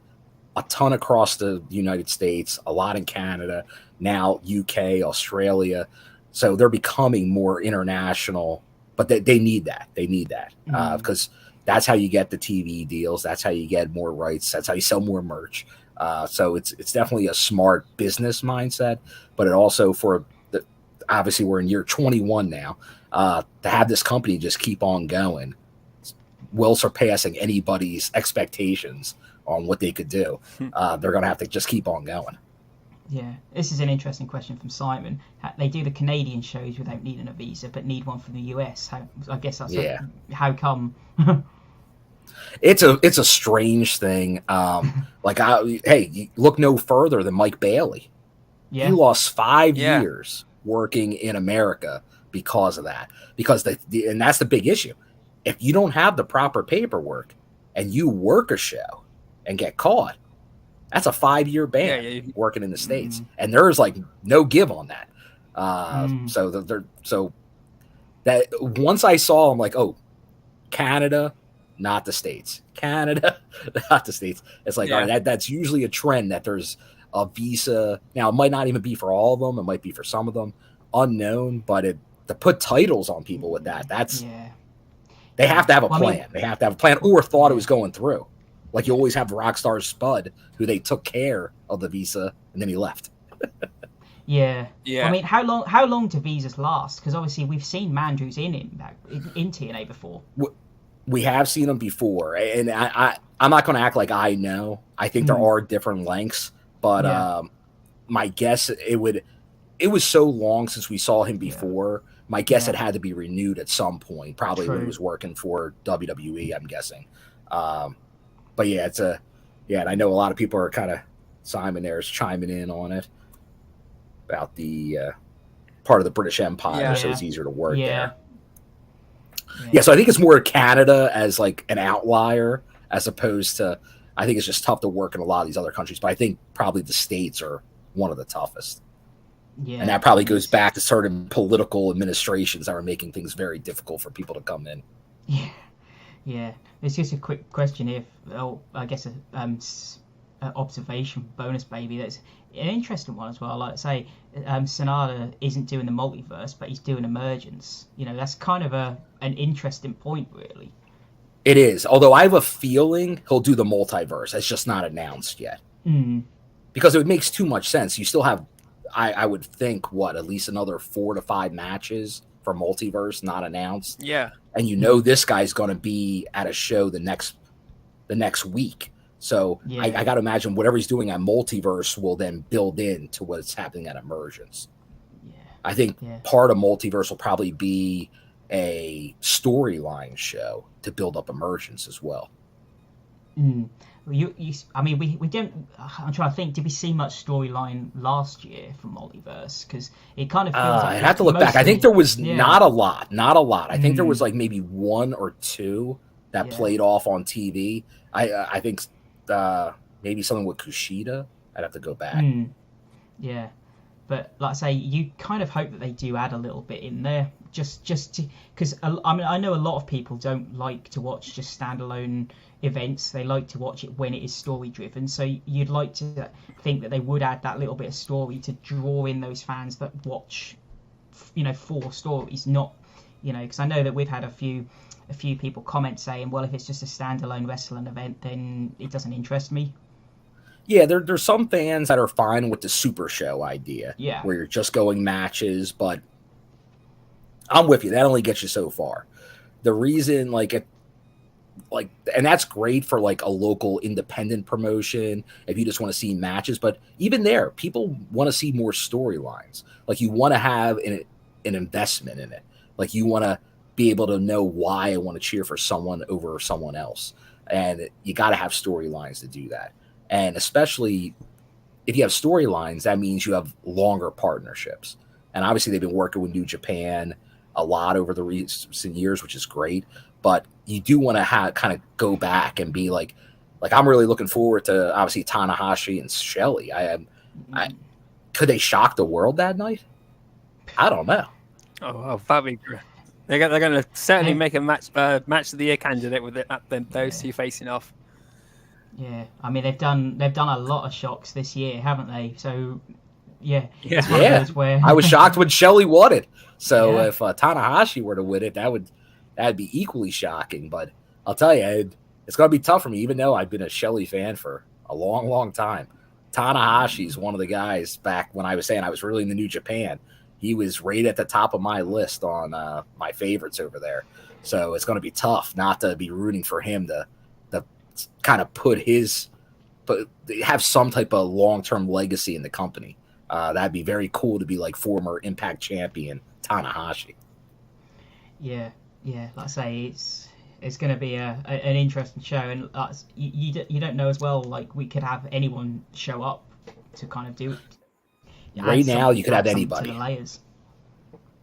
a ton across the United States, a lot in Canada, now UK, Australia. So they're becoming more international, but they need that. They need that because that's how you get the TV deals. That's how you get more rights. That's how you sell more merch. So it's definitely a smart business mindset, but it also obviously we're in year 21 now, to have this company just keep on going, well surpassing anybody's expectations on what they could do. They're going to have to just keep on going. Yeah, this is an interesting question from Simon. They do the Canadian shows without needing a visa, but need one from the US. I guess that's how come? It's a strange thing. You look no further than Mike Bailey. Yeah. He lost 5 years working in America because of that. Because and that's the big issue. If you don't have the proper paperwork and you work a show and get caught, that's a 5-year ban working in the States. And there's no give on that. So that once I saw, I'm like, oh, Canada, not the States. Canada, not the States. It's like, all right, that's usually a trend that there's a visa. Now, it might not even be for all of them. It might be for some of them, unknown. But to put titles on people with that, they have to have a plan. They have to have a plan, or thought it was going through. Like you always have Rockstar Spud, who they took care of the visa, and then he left. Yeah. Yeah. I mean, how long do visas last? Because obviously we've seen Mandrews in TNA before. We have seen them before, and I'm not going to act like I know. I think there are different lengths, but my guess it was so long since we saw him before. My guess it had to be renewed at some point, probably when he was working for WWE. I'm guessing, but yeah, and I know a lot of people are kind of Simon there is chiming in on it about the part of the British Empire, so it's easier to work there. Yeah, so I think it's more Canada as like an outlier as opposed to, I think it's just tough to work in a lot of these other countries, but I think probably the States are one of the toughest. Yeah, and that probably goes back to certain political administrations that are making things very difficult for people to come in. Yeah. It's just a quick question here. I guess observation bonus, baby. That's an interesting one as well. Like I say, Sonata isn't doing the multiverse, but he's doing Emergence. You know, that's kind of an interesting point, really. It is. Although I have a feeling he'll do the multiverse. It's just not announced yet. Because it makes too much sense. You still have, I would think, at least another 4 to 5 matches for multiverse not announced. Yeah. And you know this guy's going to be at a show the next week. So I got to imagine whatever he's doing at Multiverse will then build into what's happening at Emergence. Yeah. I think part of Multiverse will probably be a storyline show to build up Emergence as well. I mean, we don't. I'm trying to think. Did we see much storyline last year from Multiverse? Because it kind of feels like I'd have to look back. I think there was not a lot. I think there was like maybe 1 or 2 that played off on TV. I think maybe something with Kushida. I'd have to go back. Yeah, but like I say, you kind of hope that they do add a little bit in there, just to, because I mean I know a lot of people don't like to watch just standalone events. They like to watch it when it is story driven. So you'd like to think that they would add that little bit of story to draw in those fans that watch, for stories, not, because I know that we've had a few people comment saying, well, if it's just a standalone wrestling event, then it doesn't interest me. Yeah, there's some fans that are fine with the super show idea, where you're just going matches, but I'm with you. That only gets you so far. The reason, and that's great for like a local independent promotion if you just want to see matches, but even there, people want to see more storylines. Like you want to have an investment in it. Like you want to be able to know why I want to cheer for someone over someone else. And you got to have storylines to do that. And especially if you have storylines, that means you have longer partnerships. And obviously they've been working with New Japan a lot over the recent years, which is great. But you do want to kind of go back and be like I'm really looking forward to obviously Tanahashi and Shelley. Could they shock the world that night? I don't know. Oh, that'd be great. They're going to certainly make a match of the year candidate with those two facing off. Yeah, I mean they've done a lot of shocks this year, haven't they? So yeah. Where... I was shocked when Shelley won it. So if Tanahashi were to win it, that'd be equally shocking. But I'll tell you, it's going to be tough for me, even though I've been a Shelley fan for a long, long time. Tanahashi's one of the guys back when I was saying I was really into New Japan. He was right at the top of my list on my favorites over there. So it's going to be tough not to be rooting for him to kind of have some type of long-term legacy in the company. That'd be very cool to be like former Impact champion Tanahashi. Yeah. Like I say, it's going to be an interesting show, and you don't know as well. Like we could have anyone show up to kind of do it. Right now, you could have anybody. To the layers.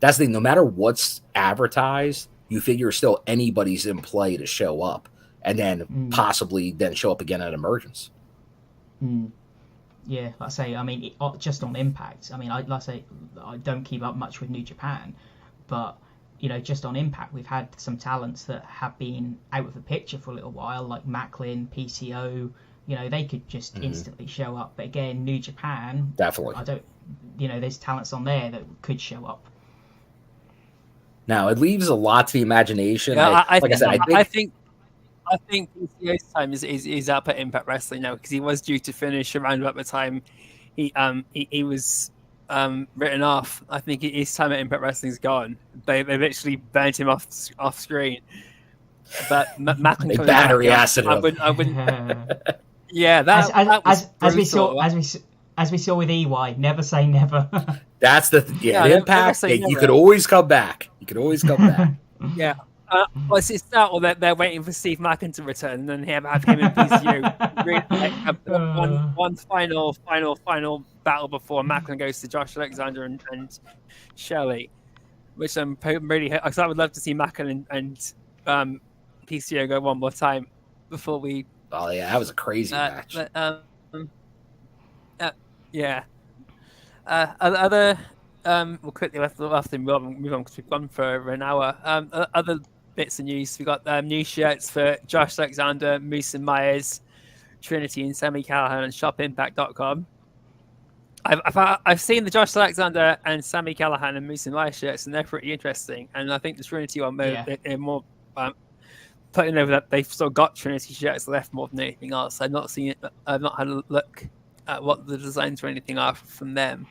That's the thing. No matter what's advertised, you figure still anybody's in play to show up, and then possibly then show up again at Emergence. Yeah, like I say, I mean, just on Impact. I mean, I don't keep up much with New Japan, but just on Impact, we've had some talents that have been out of the picture for a little while, like Macklin, PCO. They could just instantly show up. But again, New Japan, definitely. There's talents on there that could show up. Now it leaves a lot to the imagination. Yeah, I think I think PCO's time is up at Impact Wrestling now because he was due to finish around about the time he was written off. I think his time at Impact Wrestling's gone. They literally burnt him off screen. But Macklin They coming battery back, acid him. I wouldn't. Yeah, that was brutal. As we saw with EY, never say never. That's the never Impact. say You never. could always come back. You could always come back. Yeah. Well, it's that or they're waiting for Steve Macklin to return and then have him and PCO really, one final battle before Macklin goes to Josh Alexander and Shelley, which I'm really because I would love to see Macklin and PCO go one more time before we. Oh yeah, that was a crazy match. Yeah. Other we'll quickly move on because we've gone for an hour. Other bits of news: we got new shirts for Josh Alexander, Moose and Myers, Trinity, and Sammy Callahan on shopimpact.com. I've seen the Josh Alexander and Sammy Callahan and Moose and Myers shirts, and they're pretty interesting. And I think the Trinity one they're more putting over that they've still got Trinity shirts left more than anything else. I've not seen it. I've not had a look at what the designs or anything are from them.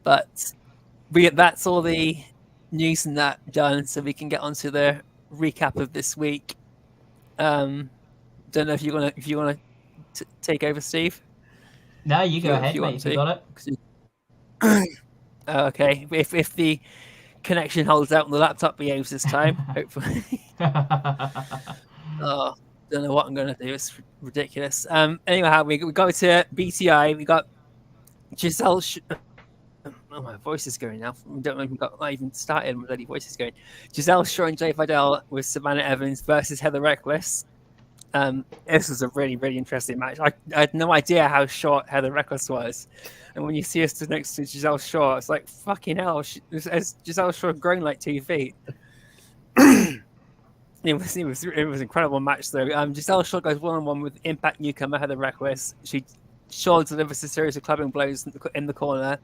But that's all the news and that done, so we can get on to the recap of this week. Don't know if you want to take over, Steve. No, you go ahead, mate. If you got it. Okay. If the connection holds out and the laptop behaves this time, hopefully. Oh, don't know what I'm going to do. It's ridiculous. Anyhow, we go to BTI. We got Giselle. Oh, my voice is going now. We don't even not even started. My bloody voice is going. Giselle Shaw and Jay Vidal with Savannah Evans versus Heather Reckless. This was a really, really interesting match. I had no idea how short Heather Reckless was, and when you see us next to Giselle Shaw, it's like fucking hell. Has Giselle Shaw grown like 2 feet? It was an incredible match though. Giselle Shaw goes 1-on-1 with Impact newcomer Heather Reckless. Shaw delivers a series of clubbing blows in the corner,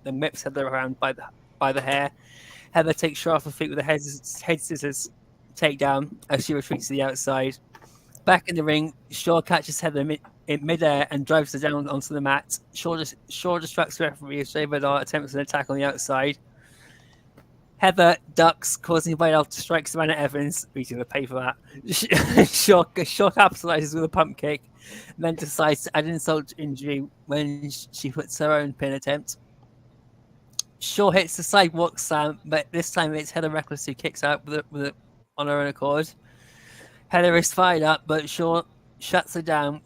then whips Heather around by the hair. Heather takes Shaw off her feet with a head scissors takedown as she retreats to the outside. Back in the ring, Shaw catches Heather in midair and drives her down onto the mat. Shaw distracts the referee as Jay Vidal attempts an attack on the outside. Heather ducks, causing Vidal to strike Savannah Evans. We should pay for that. Shaw capitalizes with a pump kick, and then decides to add insult to injury when she puts her own pin attempt. Shaw hits the sidewalk slam, but this time it's Heather Reckless who kicks out with it on her own accord. Heather is fired up, but Shaw shuts down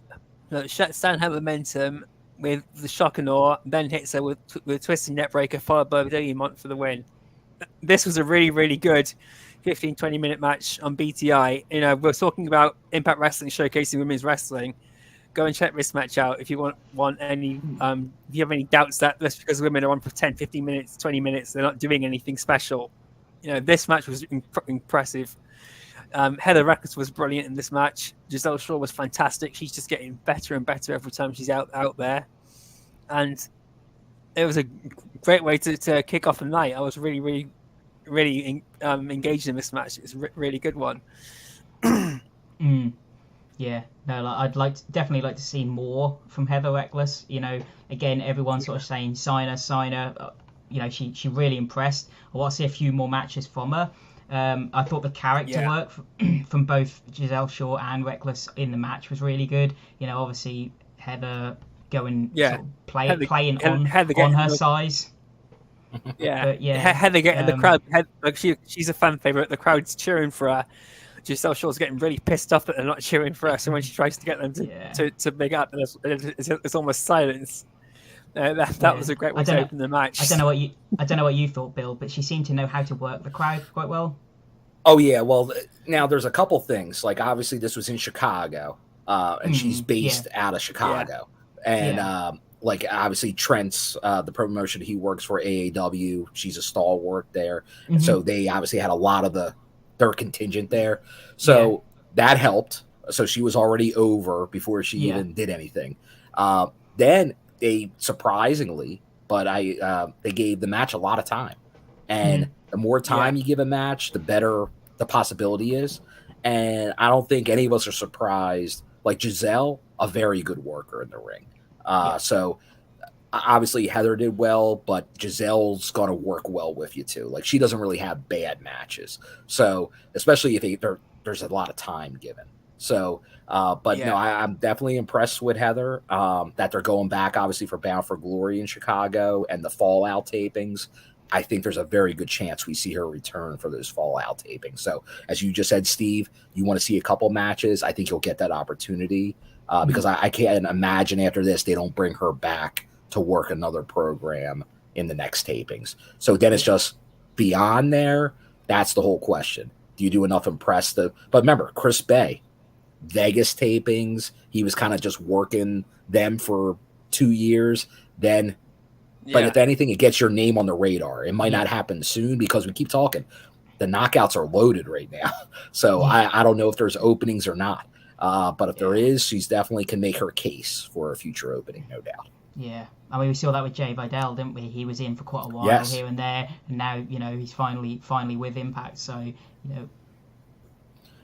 her momentum with the shock and awe, then hits her with a twisting net breaker followed by a Demont for the win. This was a really, really good 15-20 minute match on BTI. You know, we're talking about Impact Wrestling showcasing women's wrestling. Go and check this match out if you want any. If you have any doubts that that's because women are on for 10, 15 minutes, 20 minutes, they're not doing anything special. You know, this match was impressive. Heather Reckless was brilliant in this match. Giselle Shaw was fantastic. She's just getting better and better every time she's out there. And it was a great way to kick off the night. I was really, really, really engaged in this match. It's a really good one. Yeah, no, I'd definitely like to see more from Heather Reckless. You know, again, everyone's sort of saying sign her. You know, she really impressed. I want to see a few more matches from her. I thought the character work from both Giselle Shaw and Reckless in the match was really good. You know, obviously Heather going sort of playing on her size. Yeah, but Heather getting the crowd. She's a fan favorite. The crowd's cheering for her. Giselle Shaw's getting really pissed off that they're not cheering for her. So when she tries to get them to big up, it's almost silence. That was a great way to open the match. I don't know what you thought, Bill, but she seemed to know how to work the crowd quite well. Oh yeah, well now there's a couple things. Like obviously this was in Chicago, and she's based out of Chicago, and like obviously Trent's the promotion he works for, AAW. She's a stalwart there, and so they obviously had a lot of their contingent there, so that helped. So she was already over before she even did anything. Then they surprisingly, but they gave the match a lot of time, and the more time you give a match, the better the possibility is. And I don't think any of us are surprised. Like Giselle, a very good worker in the ring. So obviously Heather did well, but Giselle's going to work well with you too. Like she doesn't really have bad matches. So especially if there's a lot of time given. So, but no, I'm definitely impressed with Heather that they're going back, obviously, for Bound for Glory in Chicago and the Fallout tapings. I think there's a very good chance we see her return for those Fallout tapings. So, as you just said, Steve, you want to see a couple matches. I think you'll get that opportunity because I can't imagine after this they don't bring her back to work another program in the next tapings. So then it's just beyond there. That's the whole question. Do you do enough impressive? But remember, Chris Bay, Vegas tapings, he was kind of just working them for 2 years. Then, but if anything, it gets your name on the radar. It might not happen soon because we keep talking. The knockouts are loaded right now. So I don't know if there's openings or not. But if there is, she's definitely can make her case for a future opening, no doubt. Yeah, I mean, we saw that with Jay Vidal, didn't we? He was in for quite a while here and there, and now he's finally with Impact. So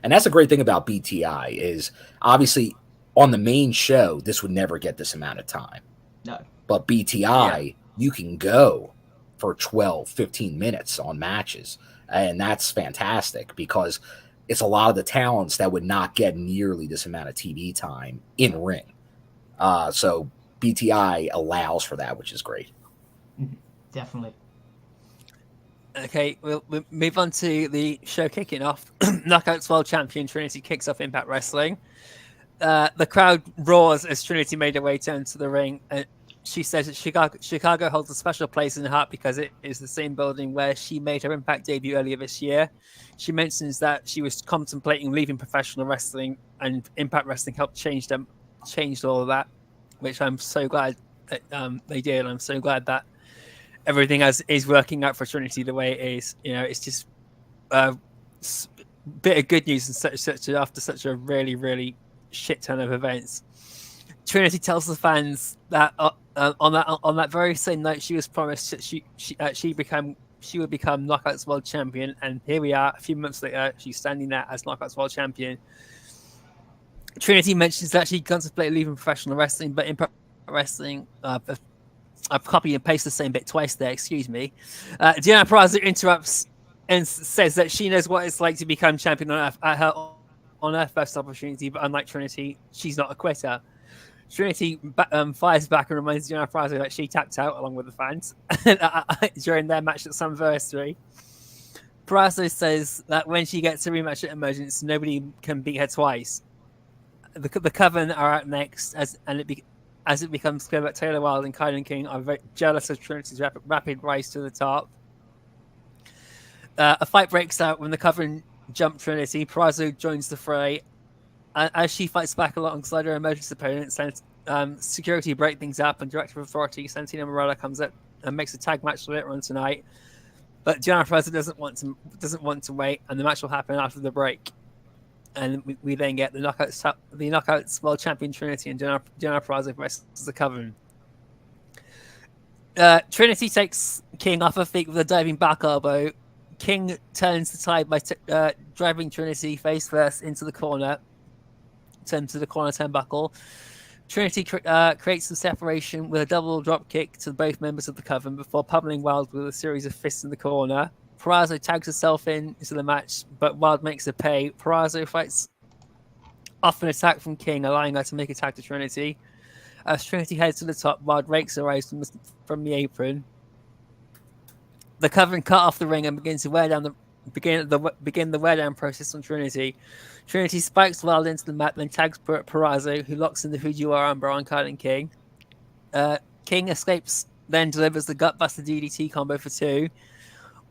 and that's a great thing about BTI is obviously on the main show this would never get this amount of time. No, but BTI you can go for 12, 15 minutes on matches, and that's fantastic because it's a lot of the talents that would not get nearly this amount of TV time in ring. So BTI allows for that, which is great. Definitely. Okay, we'll move on to the show kicking off. Knockouts World Champion Trinity kicks off Impact Wrestling. The crowd roars as Trinity made her way down to the ring. She says that Chicago holds a special place in her heart because it is the same building where she made her Impact debut earlier this year. She mentions that she was contemplating leaving professional wrestling, and Impact Wrestling helped changed all of that, which I'm so glad that they did. I'm so glad that everything is working out for Trinity the way it is. It's just a bit of good news after such a really, really shit ton of events. Trinity tells the fans that on that very same night she was promised that she would become Knockouts World Champion, and here we are a few months later. She's standing there as Knockouts World Champion. Trinity mentions that she contemplated leaving professional wrestling, but Impact Wrestling, I've copied and pasted the same bit twice there, excuse me. Deanna Purrazzo interrupts and says that she knows what it's like to become champion on her first opportunity, but unlike Trinity, she's not a quitter. Trinity fires back and reminds Deanna Purrazzo that she tapped out along with the fans during their match at Summerversary. Purrazzo says that when she gets a rematch at Emergence, nobody can beat her twice. The Coven are out next, as it becomes clear that Taylor Wilde and Kylan King are very jealous of Trinity's rapid rise to the top. A fight breaks out when the Coven jump Trinity. Purrazzo joins the fray. As she fights back alongside her Emergence opponent, security break things up, and Director of Authority Santina Morella comes up and makes a tag match later on tonight. But Deanna Purrazzo doesn't want to wait, and the match will happen after the break. And we then get the Knockouts World Champion Trinity and Deanna Purrazzo versus the Coven. Trinity takes King off her feet with a diving back elbow. King turns the tide by driving Trinity face first into the corner turnbuckle. Trinity creates some separation with a double drop kick to both members of the Coven before pummeling Wilde with a series of fists in the corner. Purrazzo tags herself into the match, but Wilde makes her pay. Purrazzo fights off an attack from King, allowing her to make a tag to Trinity. As Trinity heads to the top, Wilde rakes her eyes from the apron. The Coven cut off the ring and begin the wear down process on Trinity. Trinity spikes Wilde into the mat, then tags Purrazzo, who locks in the Who You Are armbar on Kylan King. King escapes, then delivers the Gutbuster DDT combo for 2.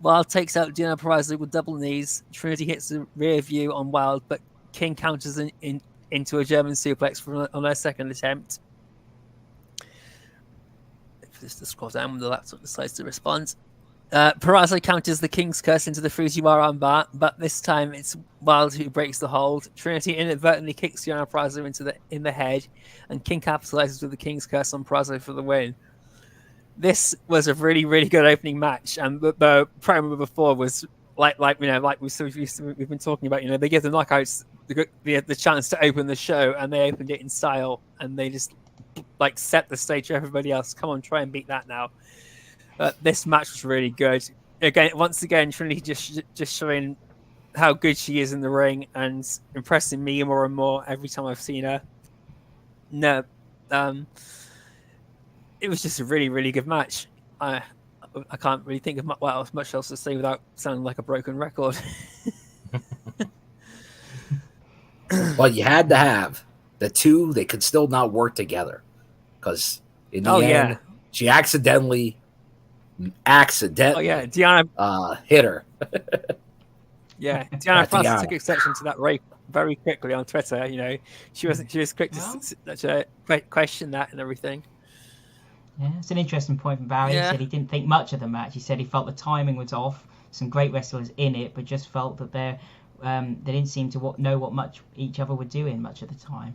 Wilde takes out Deanna Purrazzo with double knees. Trinity hits the rear view on Wilde, but King counters into a German suplex on her second attempt. If this scroll down when the laptop decides to respond. Purrazzo counters the King's Curse into the Fujiwara armbar, but this time it's Wilde who breaks the hold. Trinity inadvertently kicks Deanna Purrazzo in the head, and King capitalizes with the King's Curse on Purrazzo for the win. This was a really, really good opening match, and the promo before was we've been talking about, they give the knockouts the chance to open the show, and they opened it in style, and they just like set the stage for everybody else. Come on, try and beat that now. This match was really good. Once again, Trinity just showing how good she is in the ring and impressing me more and more every time I've seen her. No, it was just a really, really good match. I can't really think of much else to say without sounding like a broken record. But you had to have the two. They could still not work together because in the end, she accidentally, Deanna hit her. Yeah, Deanna Francis took exception to that very quickly on Twitter. She was quick to question that and everything. Yeah, it's an interesting point from Barry. He said he didn't think much of the match. He said he felt the timing was off. Some great wrestlers in it, but just felt that they didn't seem to know what much each other were doing much of the time.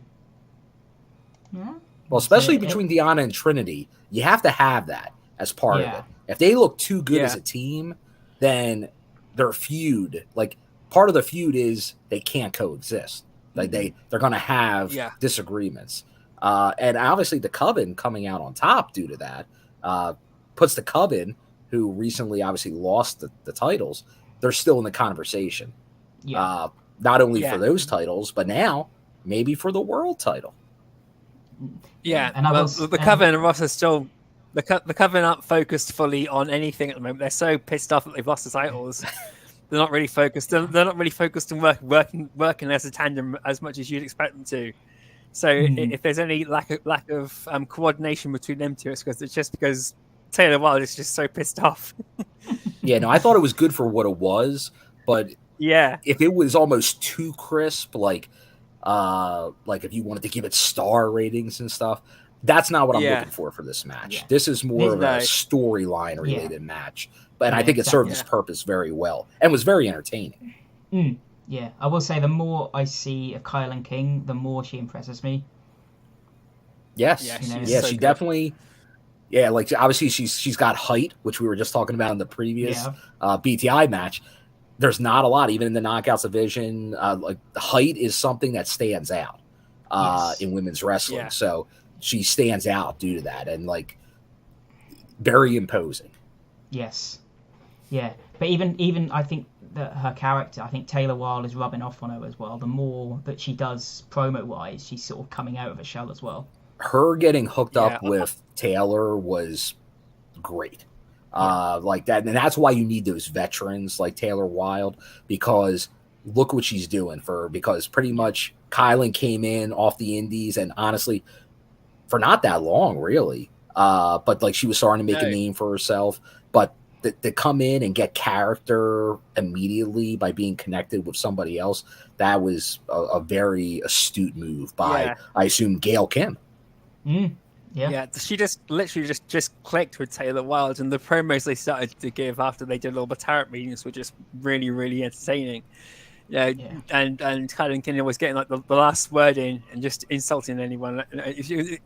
Yeah. Well, especially between Deanna and Trinity, you have to have that as part of it. If they look too good as a team, then their feud, like part of the feud is they can't coexist. Like they're going to have disagreements. And obviously the Coven coming out on top due to that puts the Coven, who recently obviously lost the titles, they're still in the conversation. Yeah. Not only for those titles, but now maybe for the world title. Yeah, and the Coven and Ross are still the Coven aren't focused fully on anything at the moment. They're so pissed off that they've lost the titles. They're not really focused. They're not really focused on working as a tandem as much as you'd expect them to. So if there's any lack of coordination between them two, it's just because Taylor Wilde is just so pissed off. Yeah, no, I thought it was good for what it was, but if it was almost too crisp, like if you wanted to give it star ratings and stuff, that's not what I'm looking for this match. Yeah. This is more of a storyline related match, but I think it served its purpose very well and was very entertaining. Yeah, I will say the more I see of Kylan King, the more she impresses me. Yes, she definitely. Yeah, like obviously she's got height, which we were just talking about in the previous BTI match. There's not a lot, even in the knockouts division. Like the height is something that stands out in women's wrestling. Yeah. So she stands out due to that, and like very imposing. Yes, yeah, but even I think that her character, I think Taylor Wilde is rubbing off on her as well. The more that she does promo-wise, she's sort of coming out of her shell as well. Her getting hooked up with Taylor was great. Like that, and that's why you need those veterans like Taylor Wilde, because look what she's doing because pretty much Kylan came in off the indies, and honestly, for not that long, really. But like she was starting to make a name for herself. But to come in and get character immediately by being connected with somebody else, that was a very astute move by, I assume, Gail Kim. Yeah, she just literally just clicked with Taylor Wilde, and the promos they started to give after they did all the tarot readings were just really, really entertaining. And Kylan King was getting like the last word in and just insulting anyone.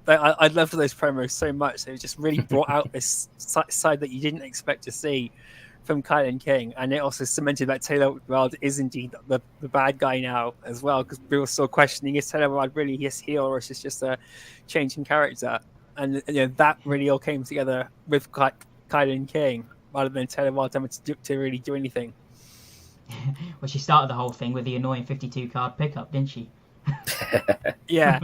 I loved those promos so much. They just really brought out this side that you didn't expect to see from Kylan King, and it also cemented that Taylor Wilde is indeed the bad guy now as well, because we were still questioning, is Taylor Wilde really his heel, or is this just a change in character? And that really all came together with Kylan King rather than Taylor Wilde having to really do anything. Well, she started the whole thing with the annoying 52 card pickup, didn't she? Yeah.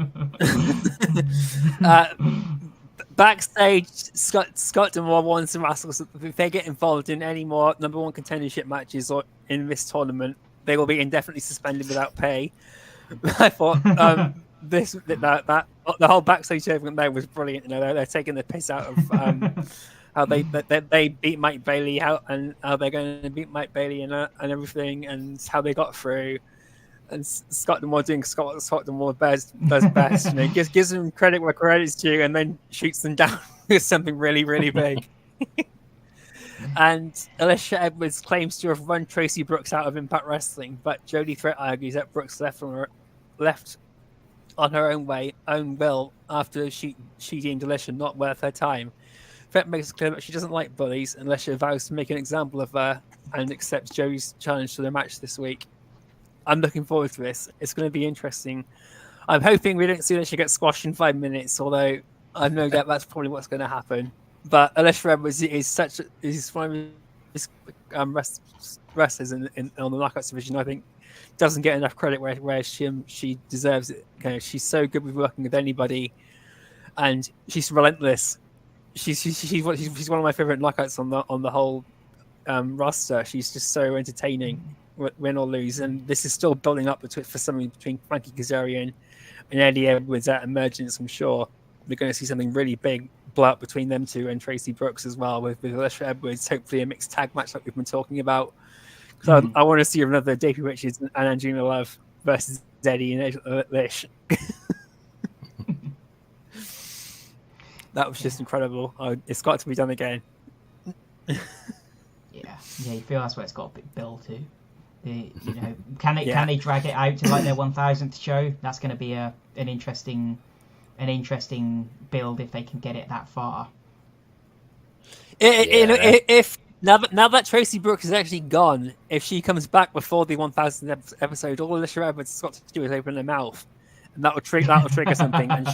Backstage, Scott D'Amore warns the Rascals that if they get involved in any more number one contendership matches or in this tournament, they will be indefinitely suspended without pay. I thought the whole backstage segment there was brilliant. They're taking the piss out of how they beat Mike Bailey out, and how they're going to beat Mike Bailey and everything, and how they got through. And Scott D'Amore doing Scott D'Amore does best. Gives them credit where credit's due, and then shoots them down with something really, really big. And Alicia Edwards claims to have run Tracy Brooks out of Impact Wrestling, but Jody Threat argues that Brooks left on her own will after she deemed Alicia not worth her time. Threat makes it clear that she doesn't like bullies, and Alicia vows to make an example of her and accepts Joey's challenge to the match this week. I'm looking forward to this. It's going to be interesting. I'm hoping we don't see Alicia get squashed in 5 minutes, although I know that that's probably what's going to happen. But Alicia Edwards is one of his wrestlers on the Knockouts division. I think doesn't get enough credit where she deserves it. Okay, she's so good with working with anybody, and she's relentless. She's one of my favorite knockouts on the whole roster. She's just so entertaining, win or lose. And this is still building up for something between Frankie Kazarian and Eddie Edwards at Emergence. I'm sure we're going to see something really big blow up between them two and Tracy Brooks as well, with Alicia Edwards. Hopefully a mixed tag match like we've been talking about. Because I want to see another Davey Richards and Angelina Love versus Eddie and Lish. That was just incredible. It's got to be done again. Yeah, you feel that's where it's got a big bill to. Can they drag it out to like their 1000th show? That's going to be an interesting build if they can get it that far. If now that Tracy Brooks is actually gone, if she comes back before the 1000th episode, all Alicia Edwards has got to do is open her mouth, and that will trigger something, and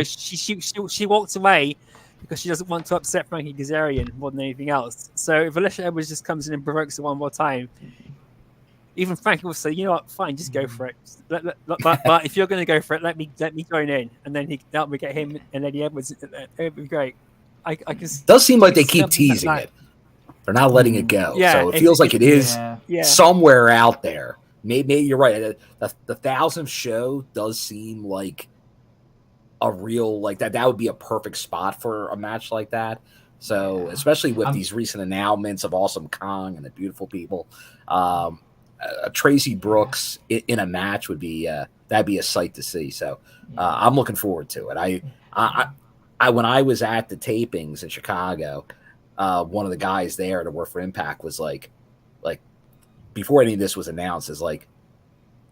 she walks away because she doesn't want to upset Frankie Kazarian more than anything else. So if Alicia Edwards just comes in and provokes her one more time, even Frankie will say, "You know what? Fine, just go for it. But if you're going to go for it, let me join in, and then that will get him and Eddie Edwards. It'd be great." I can. It does seem like they keep teasing it. They're not letting it go. Yeah, so it feels like it is somewhere out there. Maybe you're right. The 1000th show does seem like a real like that. That would be a perfect spot for a match like that. So especially with these recent announcements of Awesome Kong and the Beautiful People, Tracy Brooks in a match would be that'd be a sight to see. So I'm looking forward to it. I when I was at the tapings in Chicago, one of the guys there to work for Impact was like before any of this was announced, is like,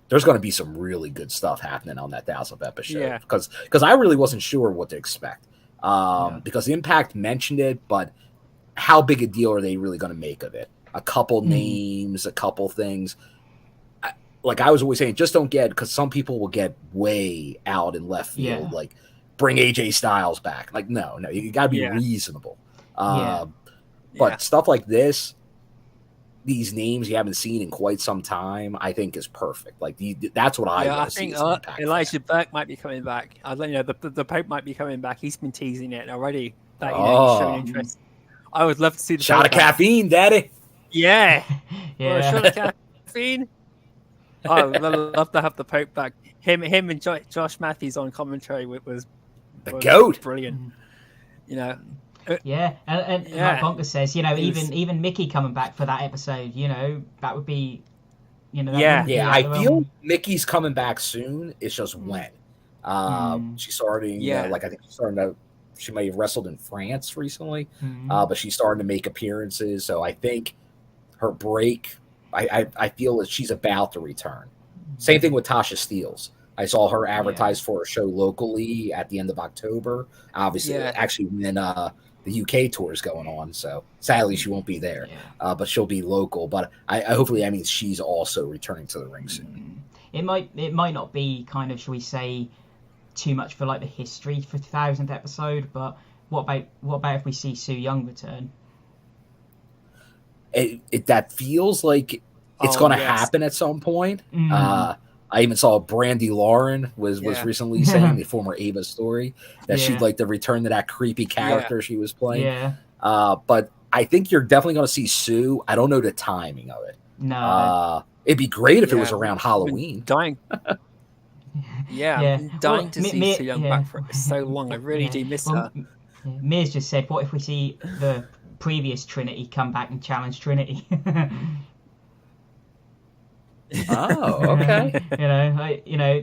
there's going to be some really good stuff happening on that 1000th episode because I really wasn't sure what to expect because Impact mentioned it, but how big a deal are they really going to make of it? A couple names, a couple things. Like I was always saying, just don't get, because some people will get way out in left field, like bring AJ Styles back. Like no, you got to be reasonable. But stuff like this, these names you haven't seen in quite some time, I think is perfect. Like that's what I think. Elijah Burke might be coming back. I don't know. The Pope might be coming back. He's been teasing it already. That he's showing interest. I would love to see the shot of caffeine, Daddy. Yeah. A shot of caffeine. I would love to have the Pope back. Him and Josh Matthews on commentary was GOAT. Brilliant. You know. Yeah, and like Bonker says, even Mickey coming back for that episode, that would be, I feel Mickey's coming back soon. It's just when. She's starting, I think she might have wrestled in France recently, but she's starting to make appearances. So I think her break, I feel that she's about to return. Same thing with Tasha Steelz. I saw her advertised for a show locally at the end of October. Obviously, actually when the UK tour is going on, so sadly she won't be there, but she'll be local. But I hopefully that means she's also returning to the ring soon. It might not be kind of, shall we say, too much for like the history for the 1000th episode, but what about if we see Sue Young return? That feels like it's going to happen at some point. I even saw Brandy Lauren was recently saying, the former Ava Story, that she'd like to return to that creepy character she was playing. But I think you're definitely going to see Sue. I don't know the timing of it. No. It'd be great if it was around Halloween. Dying to see Sue Young back for so long. I really do miss her. Miz just said, what if we see the previous Trinity come back and challenge Trinity? Oh, okay.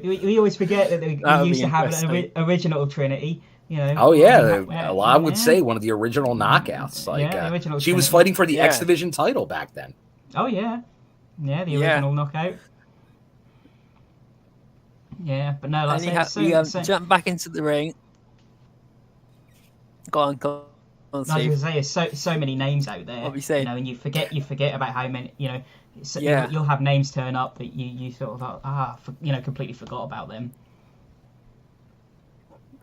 We always forget that we used to have an original Trinity. I would say one of the original knockouts. Like she was fighting for the X Division title back then. Oh the original knockout. Yeah, but no, jump back into the ring. Go on. I was going to say, there's so many names out there. What were you saying? You know, and you forget about how many. You know, Yeah. you'll have names turn up that you sort of completely forgot about them.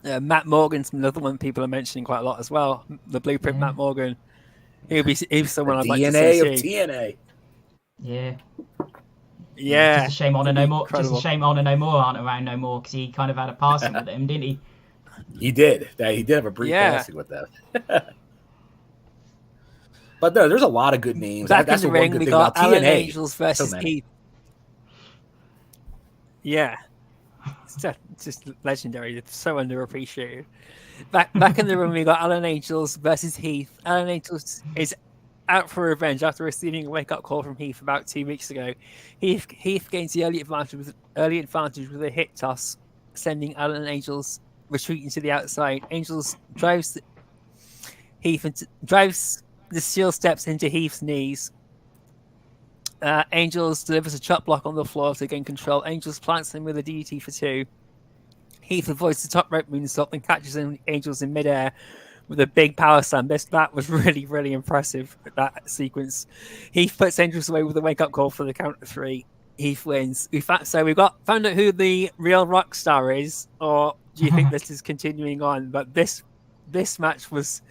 Matt Morgan's another one people are mentioning quite a lot as well. The Blueprint Matt Morgan. He's someone I'd like to DNA see. of TNA. Yeah. Yeah. It's just a shame Honor No More. Incredible. Just a shame Honor No More aren't around no more, because he kind of had a passing with them, didn't he? He did. He did have a brief passing with them. But no, there's a lot of good names. Back That's in the the one ring, good we thing got about Alan TNA. Angels versus So many. Heath. Yeah. It's just legendary. It's so underappreciated. Back in the room, we got Alan Angels versus Heath. Alan Angels is out for revenge after receiving a wake-up call from Heath about 2 weeks ago. Heath gains the early advantage with a hip toss, sending Alan Angels retreating to the outside. Angels drives the steel steps into Heath's knees. Angels delivers a chop block on the floor to gain control. Angels plants him with a DDT for 2. Heath avoids the top rope moonsault and catches Angels in midair with a big power slam. That was really, really impressive, that sequence. Heath puts Angels away with a wake-up call for the count of 3. Heath wins. So we've found out who the real rock star is, or do you think this is continuing on? But this match was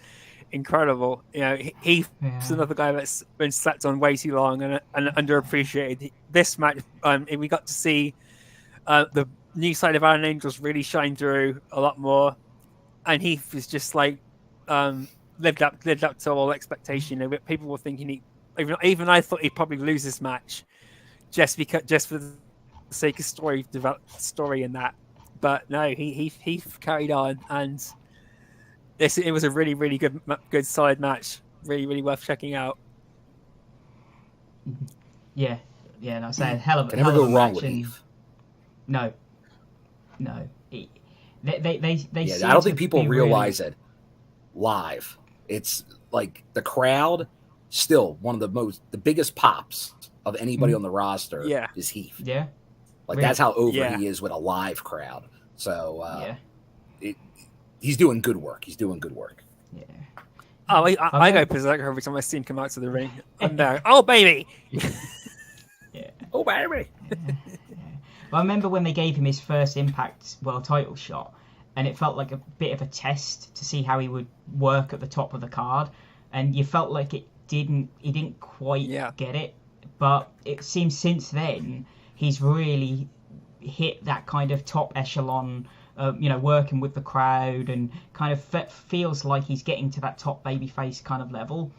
incredible. You know, Heath's another guy that's been slept on way too long and underappreciated. This match, we got to see the new side of Iron Angels really shine through a lot more, and Heath was just like lived up to all expectation. People were thinking even I thought he'd probably lose this match just for the sake of story in that. But no, he carried on, and it was a really, really good solid match. Really, really worth checking out. Yeah, and I say hell of a Can never go wrong match. with Heath. No. They I don't think people realize it live. It's like the crowd still one of the biggest pops of anybody on the roster is Heath. Yeah. Like that's how over he is with a live crowd. So he's doing good work. Yeah. Oh, I go berserker every time I see him come out to the ring. I'm there. Oh baby. Yeah. Oh baby. But I remember when they gave him his first Impact World Title shot, and it felt like a bit of a test to see how he would work at the top of the card, and you felt like he didn't quite get it. But it seems since then he's really hit that kind of top echelon, working with the crowd, and kind of feels like he's getting to that top babyface kind of level.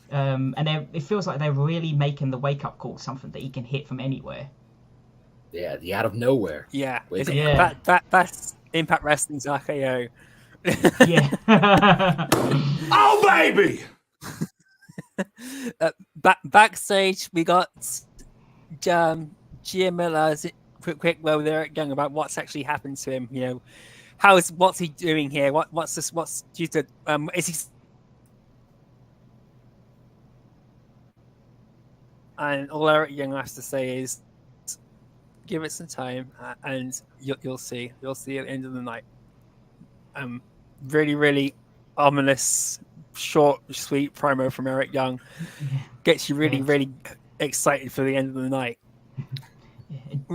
And it feels like they're really making the wake-up call something that he can hit from anywhere. Yeah, the out of nowhere. Yeah, that's Impact Wrestling's RKO. Yeah. Oh, baby! Backstage, we got Gia Miller's quick word with Eric Young about what's actually happened to him. You know, what's he doing here? What's due to is he? And all Eric Young has to say is, give it some time, and you'll see. You'll see at the end of the night. Really, really ominous, short, sweet promo from Eric Young. Gets you really, really excited for the end of the night.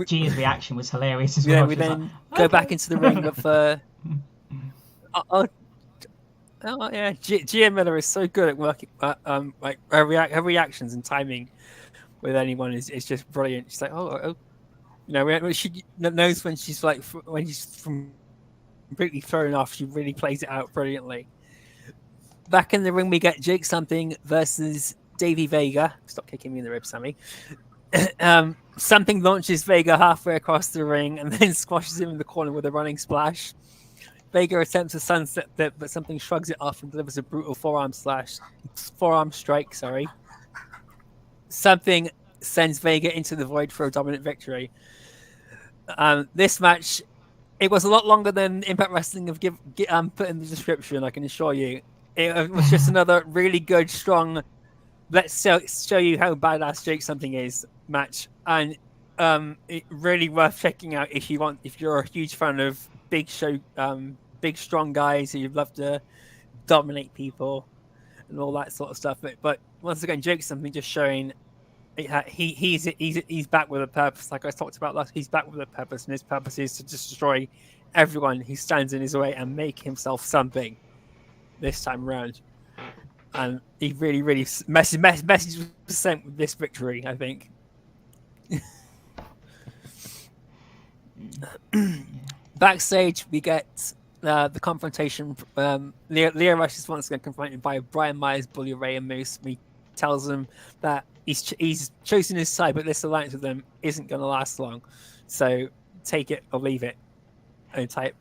Gia's reaction was hilarious as well. Yeah, we then go back into the ring with. Gia Miller is so good at working. Like her reactions and timing with anyone is just brilliant. She's like, she knows when she's completely thrown off. She really plays it out brilliantly. Back in the ring, we get Jake Something versus Davey Vega. Stop kicking me in the ribs, Sammy. Something launches Vega halfway across the ring and then squashes him in the corner with a running splash. Vega attempts a sunset dip, but Something shrugs it off and delivers a brutal forearm strike. Something sends Vega into the void for a dominant victory. This match, it was a lot longer than Impact Wrestling have put in the description, I can assure you. It was just another really good, strong, let's show you how badass Jake Something is match. And it really worth checking out if you're a huge fan of big strong guys who love to dominate people. and all that sort of stuff. But once again, Joeker Simply just showing he's back with a purpose. Like I talked about last, he's back with a purpose, and his purpose is to destroy everyone who stands in his way and make himself something this time around. And he really message was sent with this victory, I think. Backstage, we get the confrontation. Leo Rush is once again confronted by Brian Myers, Bully Ray, and Moose. He tells them that he's chosen his side, but this alliance with them isn't going to last long. So take it or leave it. And type.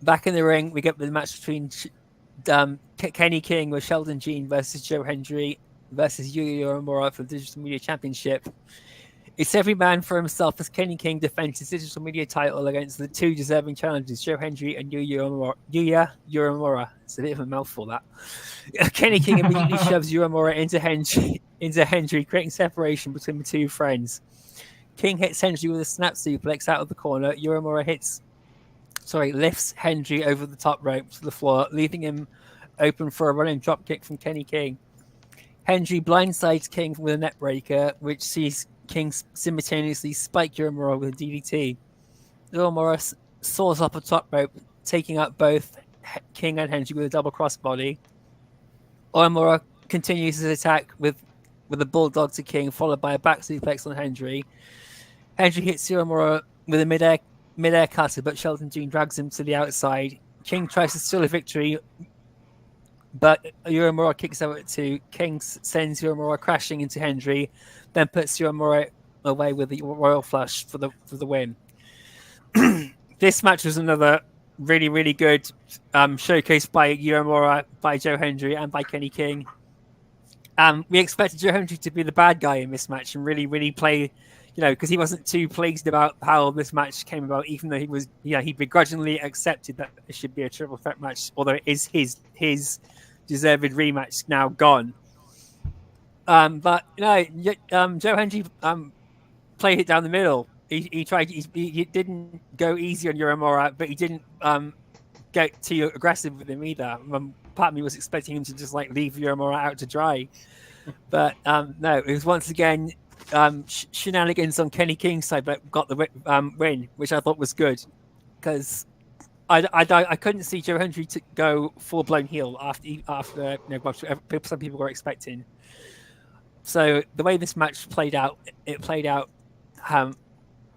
Back in the ring, we get the match between Kenny King with Sheldon Jean versus Joe Hendry versus Yuya Uemura for the Digital Media Championship. It's every man for himself as Kenny King defends his digital media title against the two deserving challengers, Joe Hendry and Yuya Uemura. It's a bit of a mouthful, that. Kenny King immediately shoves Uemura into Hendry, creating separation between the two friends. King hits Hendry with a snap suplex out of the corner. Uemura lifts Hendry over the top rope to the floor, leaving him open for a running dropkick from Kenny King. Hendry blindsides King with a net breaker, which sees King simultaneously spike Uemura with a DDT. Uemura soars up a top rope, taking out both King and Hendry with a double crossbody. Uemura continues his attack with a bulldog to King, followed by a back suplex on Hendry. Hendry hits Uemura with a mid-air cutter, but Sheldon Jean drags him to the outside. King tries to steal a victory, but Uemura kicks out at 2. King sends Uemura crashing into Hendry, then puts Uemura away with the Royal Flush for the win. This match was another really good showcase by Uemura, by Joe Hendry, and by Kenny King. We expected Joe Hendry to be the bad guy in this match and really play, because he wasn't too pleased about how this match came about, even though he begrudgingly accepted that it should be a triple threat match, although it is his deserved rematch now gone. But Joe Hendry played it down the middle. He tried. He didn't go easy on Uemura, but he didn't get too aggressive with him either. Part of me was expecting him to just leave Uemura out to dry, but no, it was once again shenanigans on Kenny King's side that got the win, which I thought was good, because I couldn't see Joe Hendry to go full blown heel after some people were expecting. So the way this match played out, it played out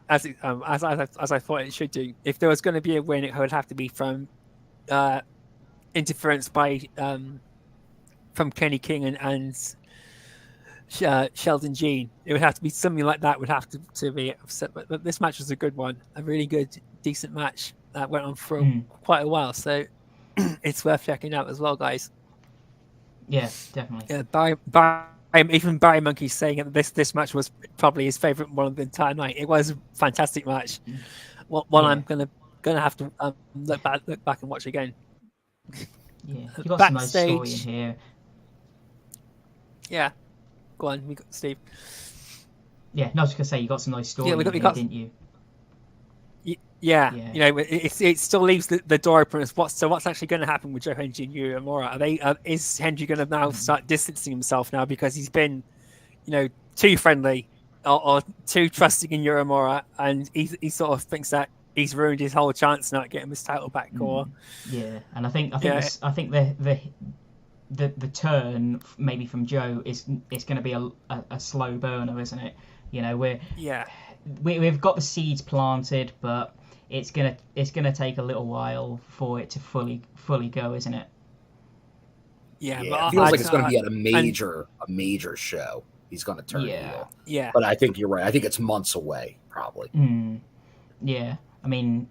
as I thought it should do. If there was going to be a win, it would have to be from interference from Kenny King and Sheldon Jean. It would have to be something like that. Would have to be upset. But this match was a good one, a really good, decent match that went on for quite a while. So it's worth checking out as well, guys. Yeah, definitely. Yeah, even Barry Monkey's saying that this match was probably his favorite one of the entire night. It was a fantastic match. I'm gonna have to look back and watch again. Yeah, you got some nice story in here. Yeah, go on, we got Steve. Yeah, no, I was just gonna say you got some nice story in here, didn't you? Yeah. It still leaves the door open as what's actually going to happen with Joe Hendry and Uemura. Is Hendry going to now start distancing himself now because he's been, too friendly or too trusting in Uemura, and he sort of thinks that he's ruined his whole chance now at getting his title back? Or and I think the turn maybe from Joe is going to be a slow burner, isn't it? We've got the seeds planted, but it's gonna take a little while for it to fully go, isn't it? Yeah, it feels like it's going to be at a major show. He's going to turn heel. Yeah, but I think you're right. I think it's months away, probably. Yeah, I mean,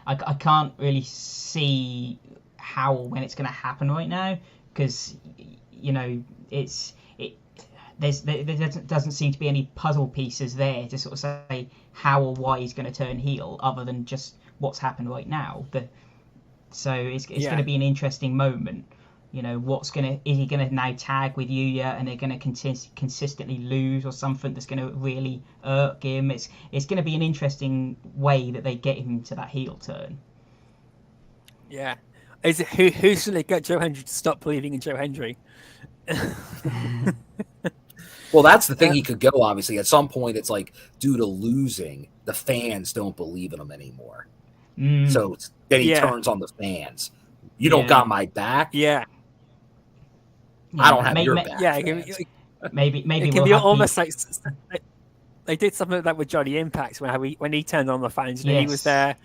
I can't really see how or when it's going to happen right now, because there doesn't seem to be any puzzle pieces there to sort of say how or why he's going to turn heel, other than just what's happened right now. So it's going to be an interesting moment. Is he going to now tag with Yuya and they're going to consistently lose, or something that's going to really irk him? It's going to be an interesting way that they get him to that heel turn. Yeah. Is it who's going to get Joe Hendry to stop believing in Joe Hendry? Well, that's the thing. He could go, obviously. At some point, it's like, due to losing, the fans don't believe in him anymore. So then he turns on the fans. You don't got my back. Yeah. I don't have your back. Yeah, maybe it can be almost like they did something like that with Johnny Impact when he turned on the fans. You know, he was there.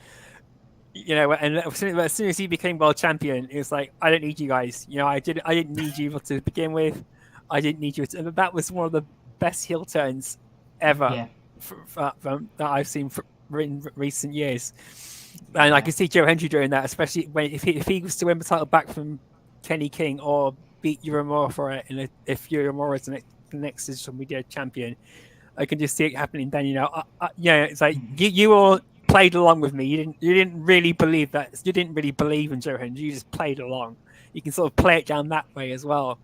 You know, and as soon as he became world champion, it was like, I don't need you guys. You know, I didn't need you to begin with. I didn't need you. That was one of the best heel turns ever that I've seen in recent years. And I can see Joe Hendry doing that, especially if he was to win the title back from Kenny King or beat Uemura for it, and if Uemura is the next social media champion, I can just see it happening. Then it's like you all played along with me. You didn't really believe that. You didn't really believe in Joe Hendry. You just played along. You can sort of play it down that way as well.